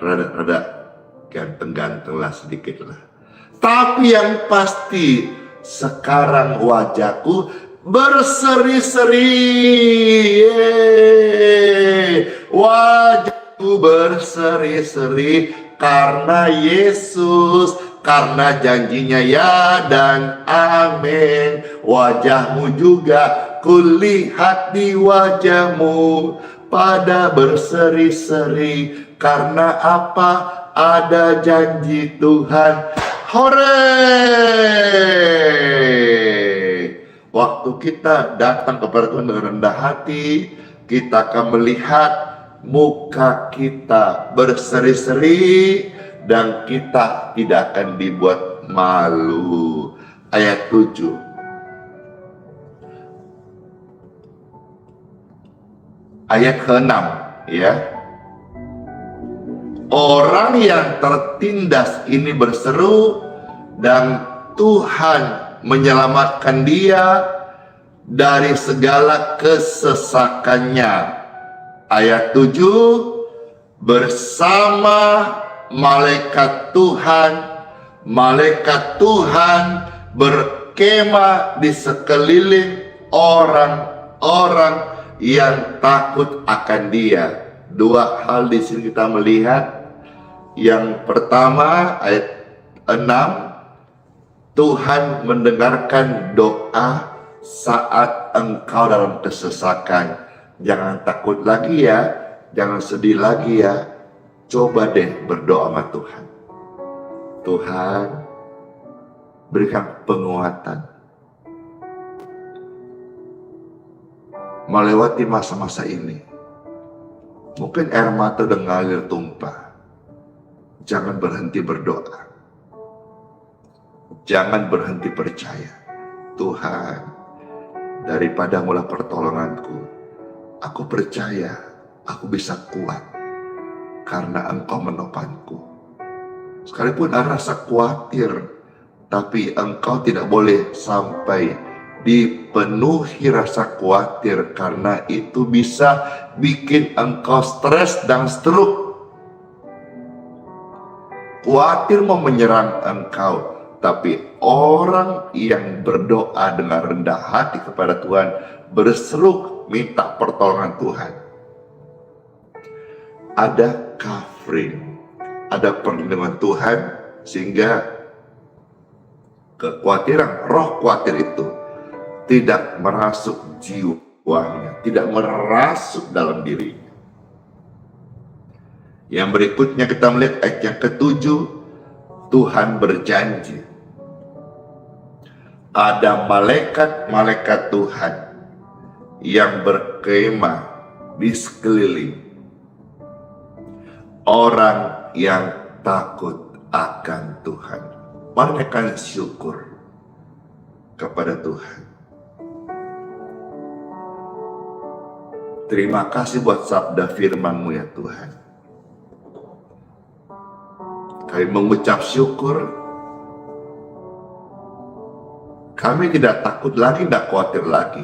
rada-rada ganteng-ganteng lah sedikit lah. Tapi yang pasti sekarang wajahku berseri-seri. Wajahku berseri-seri karena Yesus, karena janjinya ya dan amin. Wajahmu juga kulihat di wajahmu pada berseri-seri. Karena apa? Ada janji Tuhan. Hore! Waktu kita datang kepada Tuhan dengan rendah hati, kita akan melihat muka kita berseri-seri dan kita tidak akan dibuat malu. Ayat 7. Ayat ke-6 ya. Orang yang tertindas ini berseru dan Tuhan menyelamatkan dia dari segala kesesakannya. Ayat 7, bersama malaikat Tuhan berkemah di sekeliling orang-orang yang takut akan dia. Dua hal di sini kita melihat. Yang pertama ayat 6, Tuhan mendengarkan doa saat engkau dalam kesesakan. Jangan takut lagi ya, jangan sedih lagi ya. Coba deh berdoa sama Tuhan. Tuhan, berikan penguatan melewati masa-masa ini. Mungkin air mata udah ngalir tumpah. Jangan berhenti berdoa. Jangan berhenti percaya. Tuhan, daripada mula pertolonganku, aku percaya aku bisa kuat karena Engkau menopangku. Sekalipun ada rasa khawatir, tapi Engkau tidak boleh sampai dipenuhi rasa khawatir, karena itu bisa bikin engkau stres dan stroke. Khawatir mau menyerang engkau, tapi orang yang berdoa dengan rendah hati kepada Tuhan, berseru minta pertolongan Tuhan, ada covering, ada perlindungan Tuhan, sehingga kekhawatiran, roh khawatir itu tidak merasuk jiwanya, tidak merasuk dalam dirinya. Yang berikutnya kita melihat ayat yang ke-7, Tuhan berjanji ada malaikat-malaikat Tuhan yang berkemah di sekeliling orang yang takut akan Tuhan. Mari kita syukur kepada Tuhan. Terima kasih buat sabda firman-Mu ya Tuhan. Kami mengucap syukur. Kami tidak takut lagi, tidak khawatir lagi.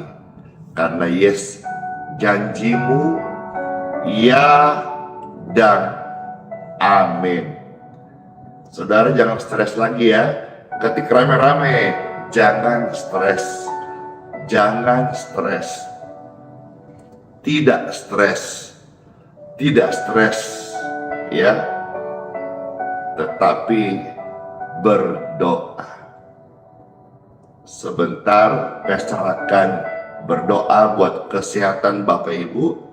Karena yes, janji-Mu ya dan amin. Saudara jangan stres lagi ya. Ketika rame-rame, jangan stres. Jangan stres. Tidak stres. Tidak stres. Ya. Tetapi berdoa. Sebentar saya akan berdoa buat kesehatan Bapak Ibu,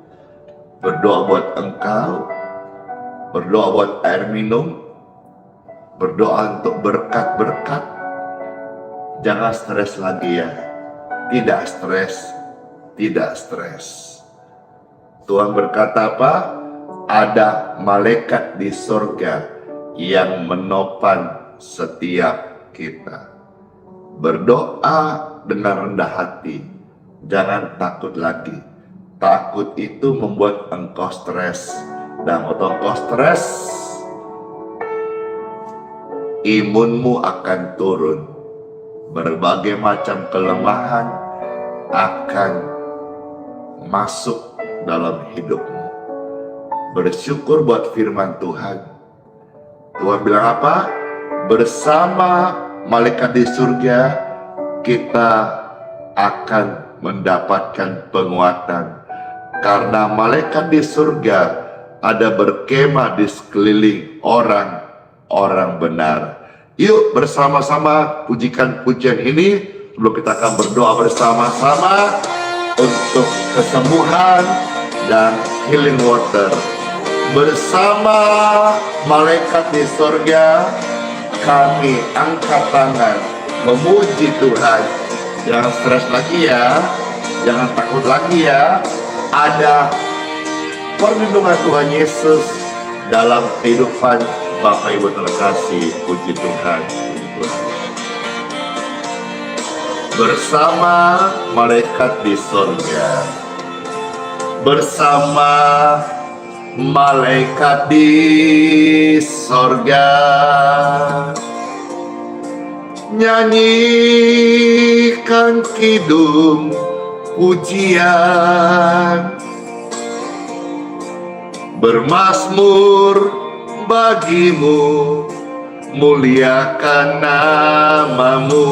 berdoa buat engkau, berdoa buat air minum, berdoa untuk berkat-berkat. Jangan stres lagi ya. Tidak stres, tidak stres. Tuhan berkata apa? Ada malaikat di surga yang menopang setiap kita. Berdoa dengan rendah hati. Jangan takut lagi. Takut itu membuat engkau stres. Dan waktu engkau stres, imunmu akan turun. Berbagai macam kelemahan akan masuk dalam hidupmu. Bersyukur buat firman Tuhan. Tuhan bilang apa? bersama malaikat di surga, kita akan mendapatkan penguatan. Karena malaikat di surga ada berkemah di sekeliling orang-orang benar. Yuk bersama-sama pujikan pujian ini. Sebelum kita akan berdoa bersama-sama untuk kesembuhan dan healing water. Bersama malaikat di surga, kami angkat tangan memuji Tuhan. Jangan stres lagi ya, jangan takut lagi ya. Ada perlindungan Tuhan Yesus dalam kehidupan Bapak Ibu terkasih. Puji Tuhan, puji Tuhan. Bersama malaikat di surga, bersama malaikat di surga, nyanyikan kidung pujian, bermazmur bagimu, muliakan namamu,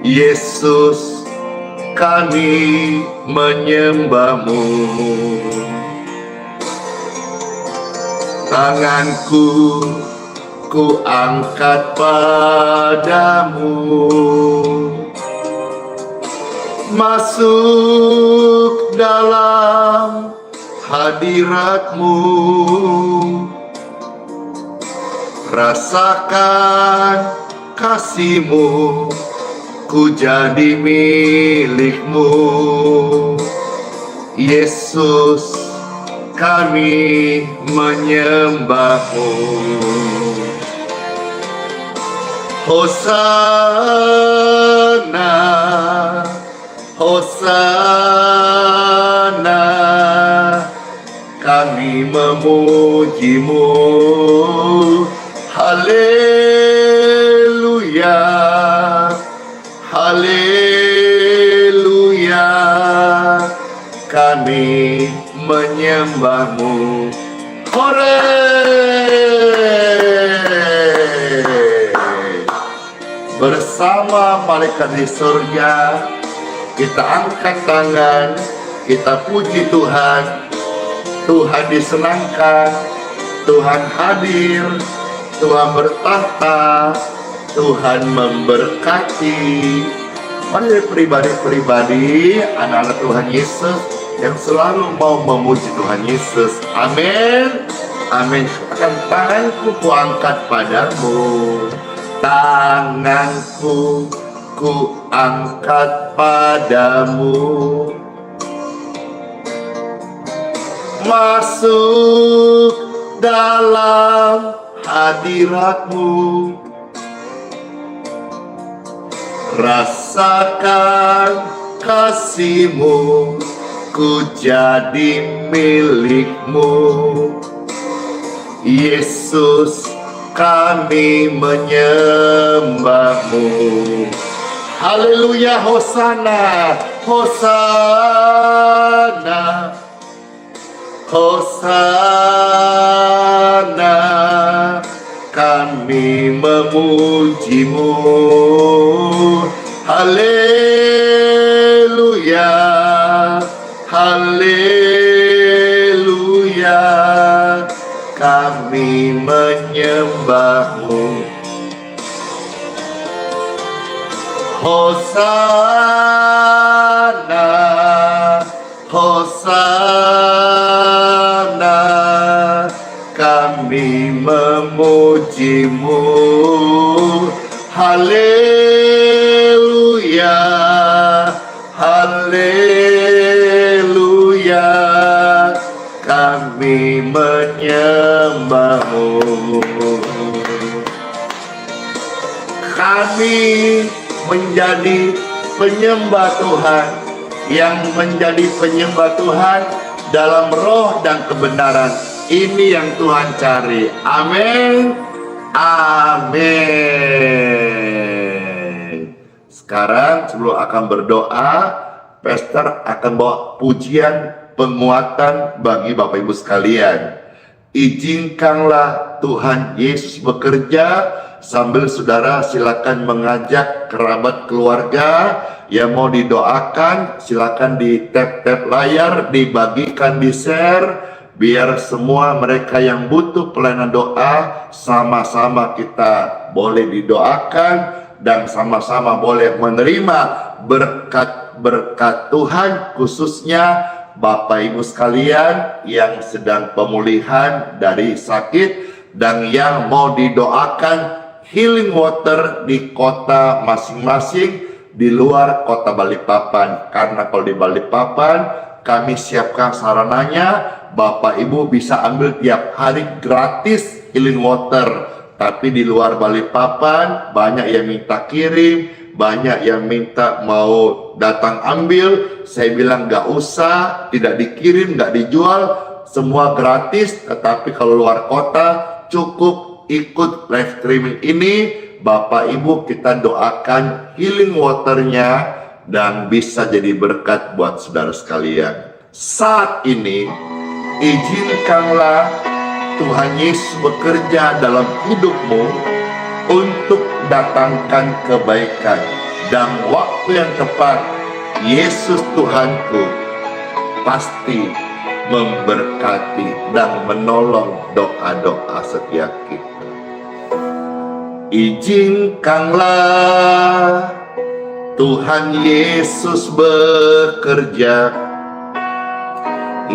Yesus, kami menyembahmu. Tanganku ku angkat padamu, masuk dalam hadiratmu, rasakan kasihmu, ku jadi milikmu, Yesus, kami menyembahmu. Hosana, Hosana, kami memujimu. Haleluya, haleluya, kami menyembahmu. Hore! Bersama malaikat di surga, kita angkat tangan, kita puji Tuhan. Tuhan disenangkan, Tuhan hadir, Tuhan bertahta, Tuhan memberkati. Mari pribadi-pribadi, anak-anak Tuhan Yesus yang selalu mau memuji Tuhan Yesus. Amin. Amin. Akan tanganku ku angkat padamu, tanganku ku angkat padamu, masuk dalam hadiratmu, rasakan kasihmu, ku jadi milikmu, Yesus, kami menyembahmu. Haleluya, hosana, hosana, hosana, kami memujimu. Haleluya, haleluya, kami menyembahmu. Hosana, hosana, kami memujimu. Haleluya, haleluya, kami menyembahmu. Kami menjadi penyembah Tuhan, yang menjadi penyembah Tuhan dalam roh dan kebenaran. Ini yang Tuhan cari. Amin. Amin. Sekarang sebelum akan berdoa, Pastor akan bawa pujian penguatan bagi Bapak Ibu sekalian. izinkanlah Tuhan Yesus bekerja. Sambil saudara silakan mengajak kerabat keluarga yang mau didoakan, silakan di tap-tap layar, dibagikan, di share, biar semua mereka yang butuh pelayanan doa sama-sama kita boleh didoakan dan sama-sama boleh menerima berkat-berkat Tuhan, khususnya Bapak Ibu sekalian yang sedang pemulihan dari sakit dan yang mau didoakan healing water di kota masing-masing di luar kota Balikpapan. Karena kalau di Balikpapan kami siapkan sarananya, Bapak Ibu bisa ambil tiap hari gratis healing water. Tapi di luar Balikpapan banyak yang minta kirim, banyak yang minta mau datang ambil. Saya bilang gak usah, tidak dikirim, gak dijual, semua gratis. Tetapi kalau luar kota cukup ikut live streaming ini, Bapak Ibu kita doakan healing waternya dan bisa jadi berkat buat saudara sekalian. Saat ini izinkanlah Tuhan Yesus bekerja dalam hidupmu untuk datangkan kebaikan, dan waktu yang tepat Yesus Tuhanku pasti memberkati dan menolong doa-doa setiap kita. Izinkanlah Tuhan Yesus bekerja,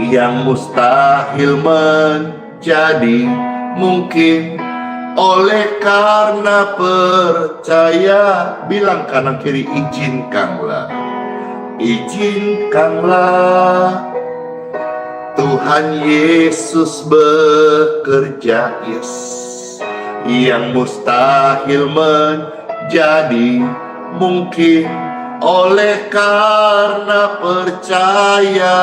yang mustahil menjadi mungkin oleh karena percaya. Bilang kanan kiri, izinkanlah. Izinkanlah Tuhan Yesus bekerja, yes. Yang mustahil menjadi mungkin oleh karena percaya.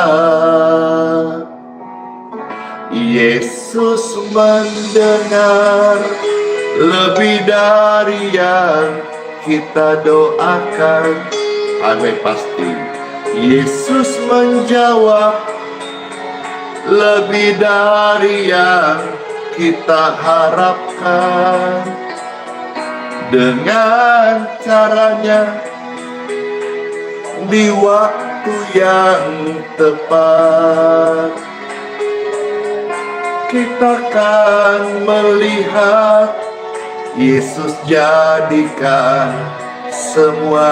Yesus mendengar lebih dari yang kita doakan. Amin, pasti. Yesus menjawab lebih dari yang kita harapkan, dengan caranya di waktu yang tepat. Kita akan melihat Yesus jadikan semua.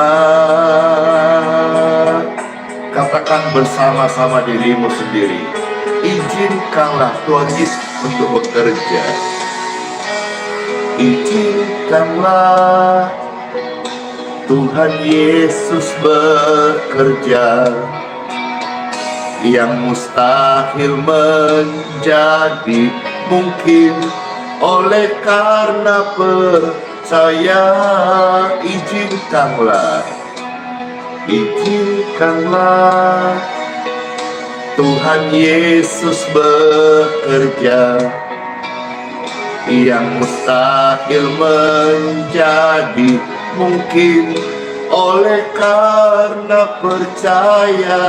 Katakan bersama-sama dirimu sendiri, izinkanlah Tuhan Yesus untuk bekerja. Izinkanlah Tuhan Yesus bekerja, yang mustahil menjadi mungkin oleh karena percaya. Izinkanlah, izinkanlah Tuhan Yesus bekerja, yang mustahil menjadi mungkin oleh karena percaya.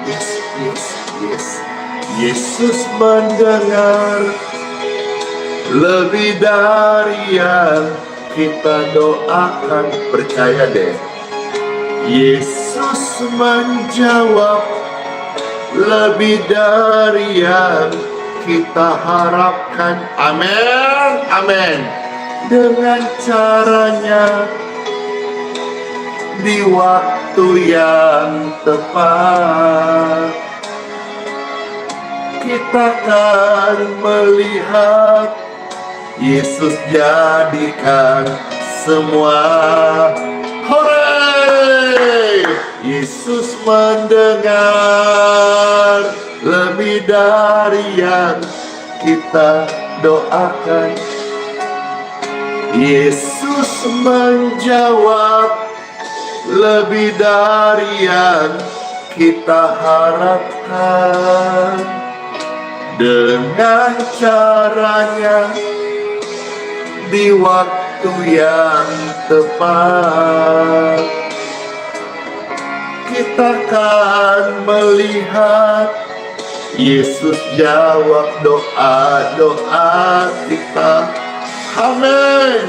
Yes, yes, yes. Yesus mendengar lebih dari yang kita doakan. Percaya deh, Yesus menjawab lebih dari yang kita harapkan. Amin, amin. Dengan caranya di waktu yang tepat, kita akan melihat Yesus jadikan semua. Hore! Yesus mendengar lebih dari yang kita doakan. Yesus menjawab lebih dari yang kita harapkan, dengan caranya di waktu yang tepat. Kita akan melihat Yesus jawab doa-doa kita. Amin.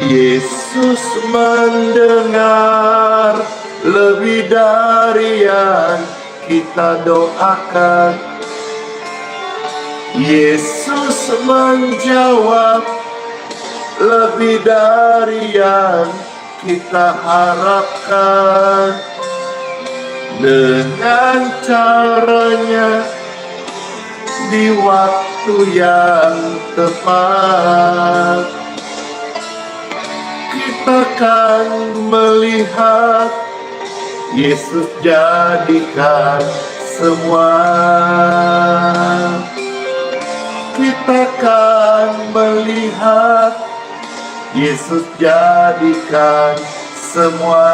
Yesus mendengar lebih dari yang kita doakan. Yesus menjawab lebih dari yang kita harapkan. Dengan caranya di waktu yang tepat, kita akan melihat Yesus jadikan semua. Kita akan melihat Yesus jadikan semua.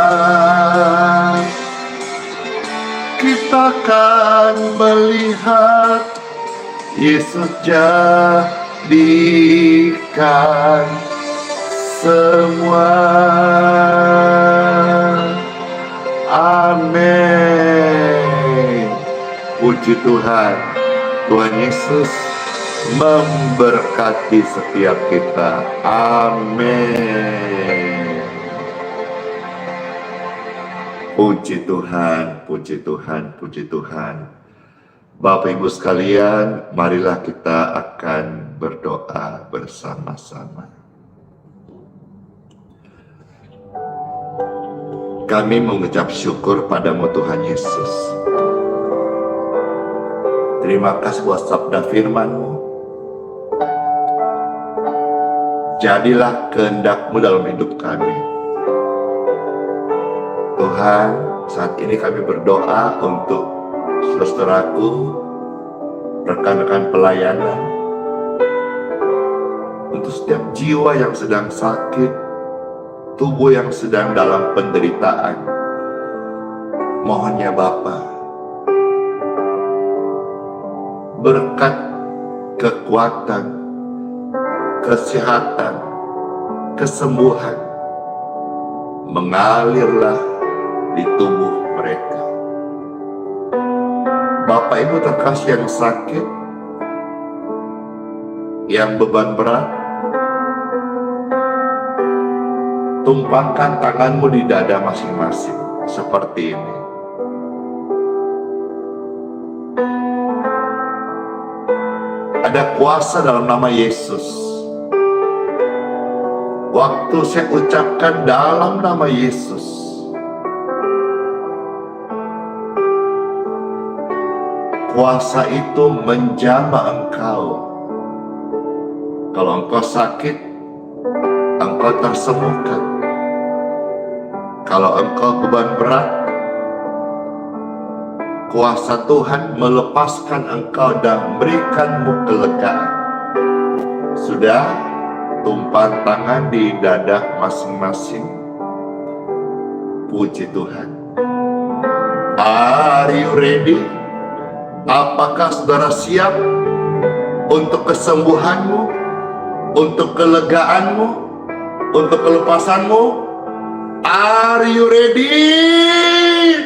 Kita akan melihat Yesus jadikan semua. Amin. Puji Tuhan. Tuhan Yesus memberkati setiap kita. Amin. Puji Tuhan, puji Tuhan, puji Tuhan. Bapak Ibu sekalian, marilah kita akan berdoa bersama-sama. Kami mengucap syukur padamu Tuhan Yesus. Terima kasih buat sabda firman-Mu. Jadilah kehendak-Mu dalam hidup kami. Tuhan, saat ini kami berdoa untuk saudaraku, rekan-rekan pelayanan, untuk setiap jiwa yang sedang sakit, tubuh yang sedang dalam penderitaan. Mohon ya Bapa, berkat kekuatan, kesehatan, kesembuhan mengalirlah di tubuh mereka. Bapak Ibu terkasih yang sakit, yang beban berat, tumpangkan tanganmu di dada masing-masing seperti ini. Ada kuasa dalam nama Yesus. Waktu saya ucapkan dalam nama Yesus, kuasa itu menjamah engkau. Kalau engkau sakit, engkau tersembuhkan. Kalau engkau beban berat, kuasa Tuhan melepaskan engkau dan memberikanmu kelegaan. Sudah, tumpang tangan di dada masing-masing. Puji Tuhan. Are you ready? Apakah saudara siap untuk kesembuhanmu, untuk kelegaanmu, untuk kelepasanmu? Are you ready?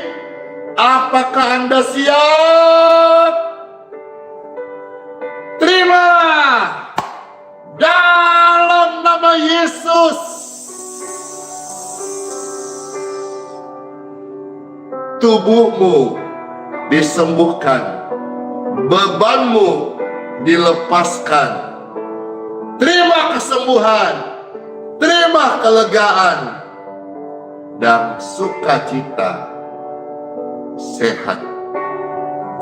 Apakah Anda siap? Terima dalam nama Yesus. Tubuhmu disembuhkan, bebanmu dilepaskan. Terima kesembuhan, terima kelegaan, dan sukacita, sehat.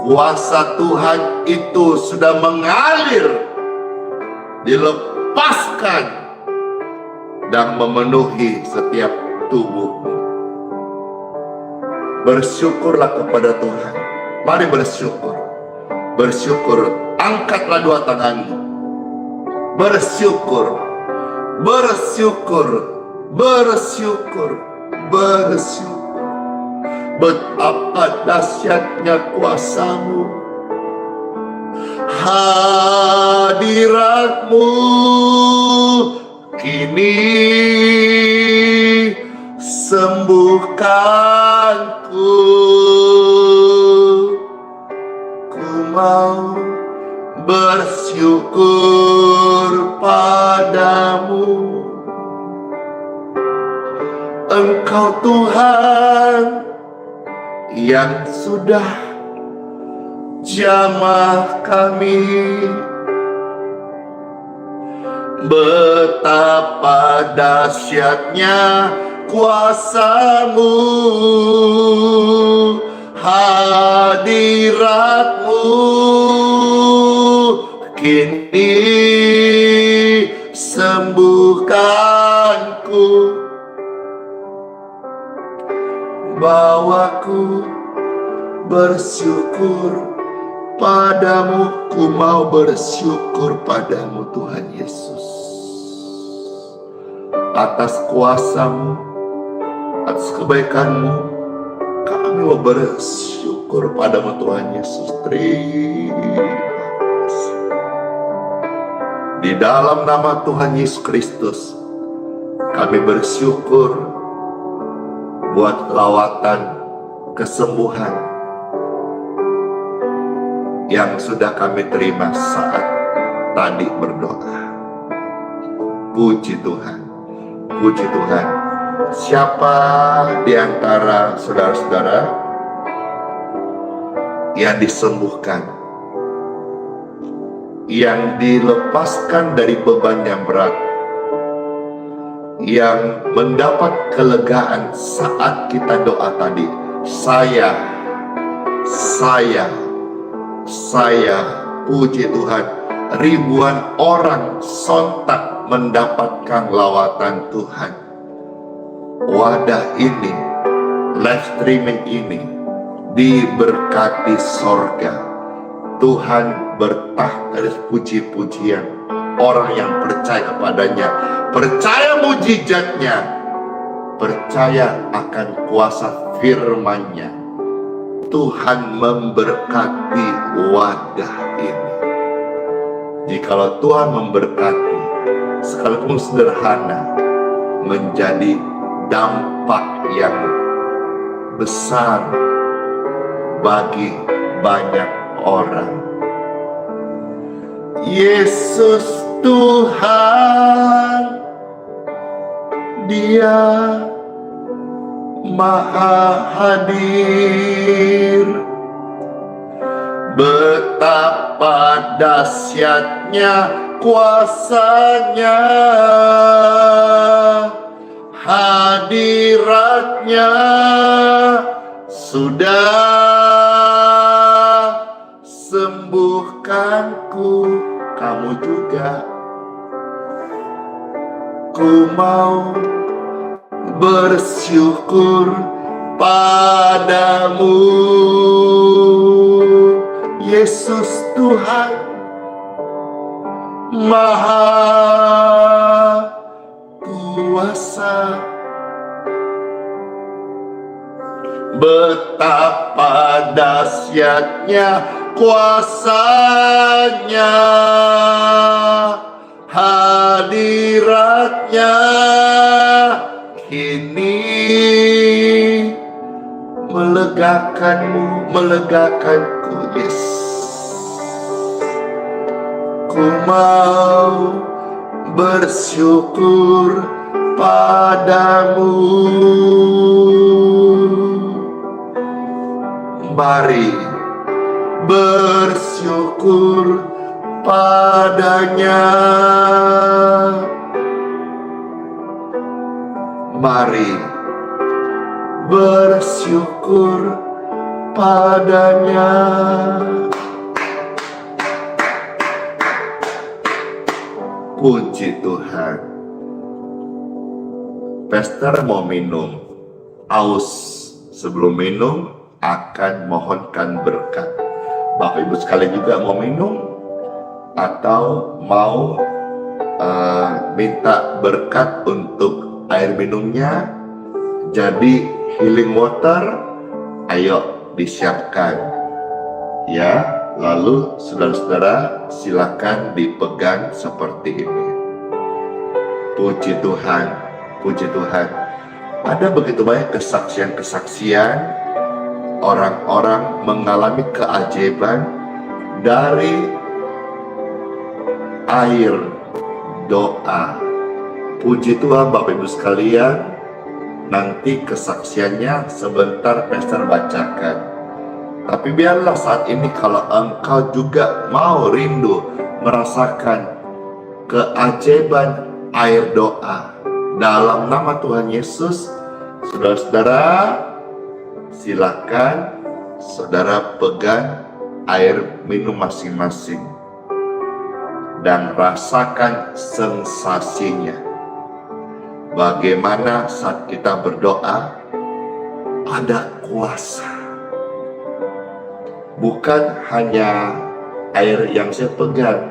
Kuasa Tuhan itu sudah mengalir, dilepaskan, dan memenuhi setiap tubuhmu. Bersyukurlah kepada Tuhan. Mari bersyukur. Bersyukur. Angkatlah dua tanganmu. Bersyukur. Bersyukur. Bersyukur. Bersyukur. Betapa dahsyatnya kuasa-Mu. Hadirat-Mu kini sembuhkanku. Ku mau Engkau Tuhan yang sudah jamah kami. Betapa dahsyatnya kuasa-Mu, hadirat-Mu kini sembuhkanku. Bawaku bersyukur padamu, ku mau bersyukur padamu Tuhan Yesus, atas kuasa-Mu, atas kebaikan-Mu. Kami mau bersyukur padamu Tuhan Yesus. Terima kasih. Di dalam nama Tuhan Yesus Kristus, kami bersyukur buat lawatan kesembuhan yang sudah kami terima saat tadi berdoa. Puji Tuhan, puji Tuhan. Siapa di antara saudara-saudara yang disembuhkan, yang dilepaskan dari beban yang berat, yang mendapat kelegaan saat kita doa tadi? Saya, puji Tuhan, ribuan orang sontak mendapatkan lawatan Tuhan. Wadah ini, live streaming ini, diberkati sorga. Tuhan bertahta atas puji-pujian orang yang percaya kepadanya, percaya mujizatnya, percaya akan kuasa firman-Nya. Tuhan memberkati wadah ini. Jikalau Tuhan memberkati, sekalipun sederhana, menjadi dampak yang besar bagi banyak orang. Yesus Tuhan, Dia Maha hadir. Betapa dahsyatnya kuasa-Nya, hadirat-Nya sudah sembuhkanku. Kamu juga. Ku mau bersyukur padamu, Yesus Tuhan Maha Kuasa. Betapa dahsyatnya kuasa-Nya, hadirat-Nya kini melegakanku, Yes. Ku mau bersyukur padamu. Mari bersyukur padanya. Mari bersyukur padanya. Puji Tuhan. Pastor mau minum, aus. Sebelum minum akan mohonkan berkat. Bapak Ibu sekalian juga mau minum atau mau minta berkat untuk air minumnya jadi healing water, ayo disiapkan ya. Lalu saudara-saudara silakan dipegang seperti ini. Puji Tuhan, puji Tuhan. Ada begitu banyak kesaksian-kesaksian orang-orang mengalami keajaiban dari air doa Puji Tuhan Bapak Ibu sekalian, nanti kesaksiannya sebentar Pastor bacakan. Tapi biarlah saat ini kalau engkau juga mau rindu merasakan keajaiban air doa dalam nama Tuhan Yesus, saudara-saudara silakan saudara pegang air minum masing-masing dan rasakan sensasinya. Bagaimana saat kita berdoa ada kuasa. Bukan hanya air yang saya pegang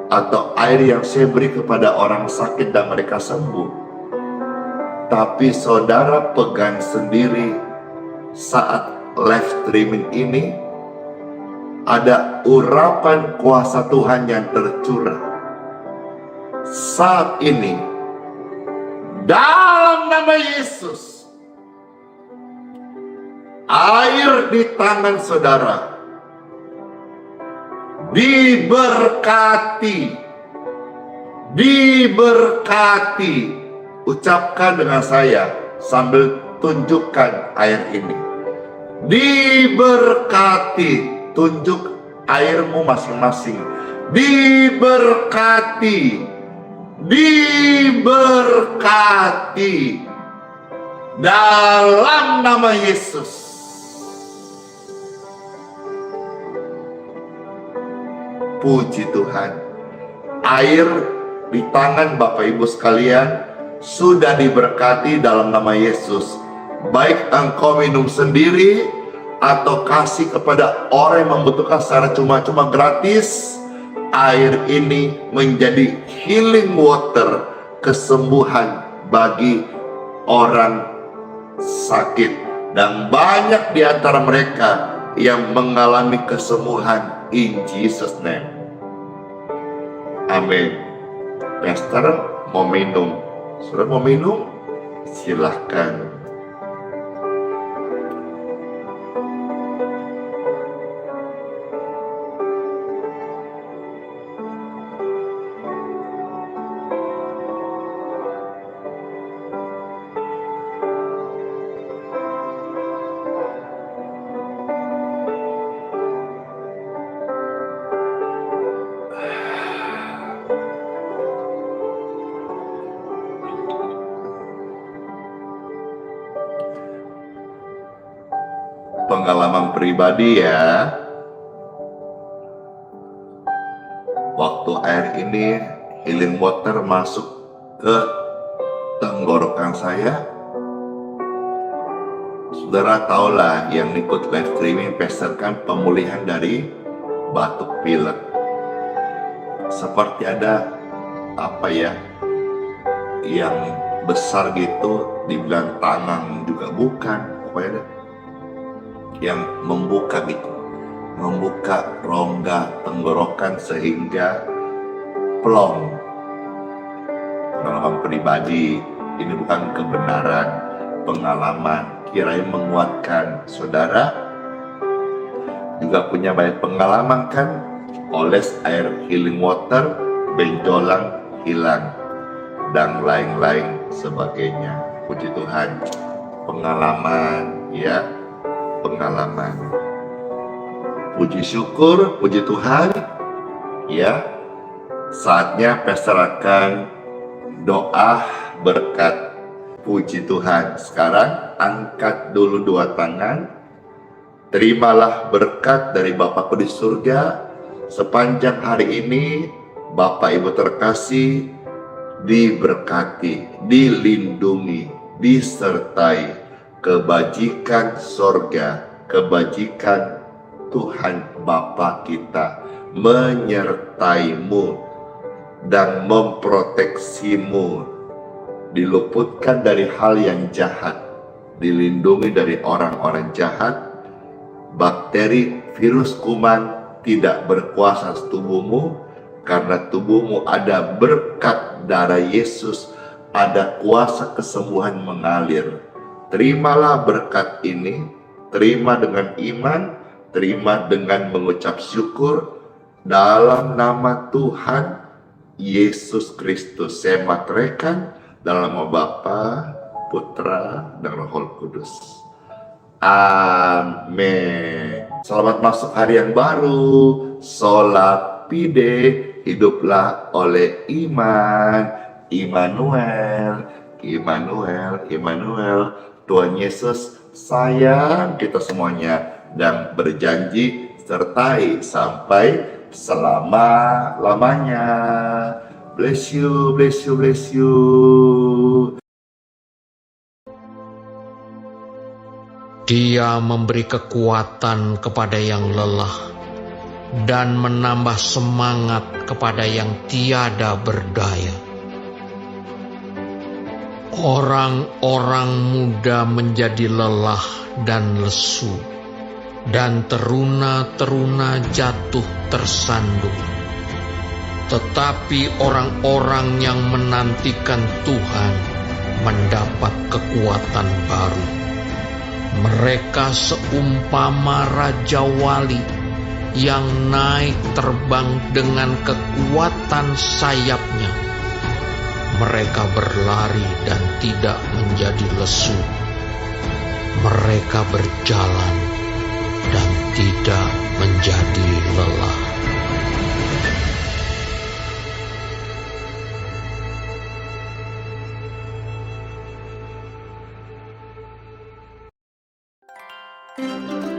atau air yang saya beri kepada orang sakit dan mereka sembuh, tapi saudara pegang sendiri saat live streaming ini. Ada urapan kuasa Tuhan yang tercurah saat ini dalam nama Yesus. Air di tangan saudara diberkati, diberkati. Ucapkan dengan saya sambil tunjukkan air ini. Diberkati. Tunjuk airmu masing-masing. Diberkati, diberkati dalam nama Yesus. Puji Tuhan, air di tangan Bapak Ibu sekalian sudah diberkati dalam nama Yesus. Baik engkau minum sendiri atau kasih kepada orang yang membutuhkan secara cuma-cuma gratis, air ini menjadi healing water, kesembuhan bagi orang sakit. Dan banyak di antara mereka yang mengalami kesembuhan in Jesus name. Amin. Pastor mau minum. Sudah mau minum? Silahkan. Pengalaman pribadi ya, waktu air ini healing water masuk ke tenggorokan saya, saudara tahulah yang ikut live streaming Pastor kan pemulihan dari batuk pilek. Seperti ada apa ya yang besar gitu, dibilang tangan juga bukan, pokoknya ada yang membuka gitu, membuka rongga tenggorokan sehingga plong. Pengalaman pribadi, ini bukan kebenaran, pengalaman, kiranya menguatkan. Saudara juga punya banyak pengalaman kan, oles air healing water, benjolan hilang dan lain-lain sebagainya. Puji Tuhan, pengalaman ya, pengalaman. Puji syukur, puji Tuhan ya. Saatnya Pastor akan doa berkat. Puji Tuhan. Sekarang angkat dulu dua tangan. Terimalah berkat dari Bapakku di surga. Sepanjang hari ini Bapak Ibu terkasih diberkati, dilindungi, disertai kebajikan sorga, kebajikan Tuhan Bapa kita menyertaimu dan memproteksimu, diluputkan dari hal yang jahat, dilindungi dari orang-orang jahat, bakteri, virus, kuman tidak berkuasa atas tubuhmu, karena tubuhmu ada berkat darah Yesus, ada kuasa kesembuhan mengalir. Terimalah berkat ini, terima dengan iman, terima dengan mengucap syukur dalam nama Tuhan Yesus Kristus. Saya materaikan dalam nama Bapa, Putra, dan Roh Kudus. Amin. Selamat masuk hari yang baru. Sola fide, hiduplah oleh iman. Immanuel, Immanuel, Immanuel. Tuhan Yesus sayang kita semuanya dan berjanji sertai sampai selama-lamanya. Bless you, bless you, bless you. Dia memberi kekuatan kepada yang lelah dan menambah semangat kepada yang tiada berdaya. Orang-orang muda menjadi lelah dan lesu, dan teruna-teruna jatuh tersandung. Tetapi orang-orang yang menantikan Tuhan mendapat kekuatan baru. Mereka seumpama Raja Wali yang naik terbang dengan kekuatan sayapnya. Mereka berlari dan tidak menjadi lesu. Mereka berjalan dan tidak menjadi lelah. Thank you.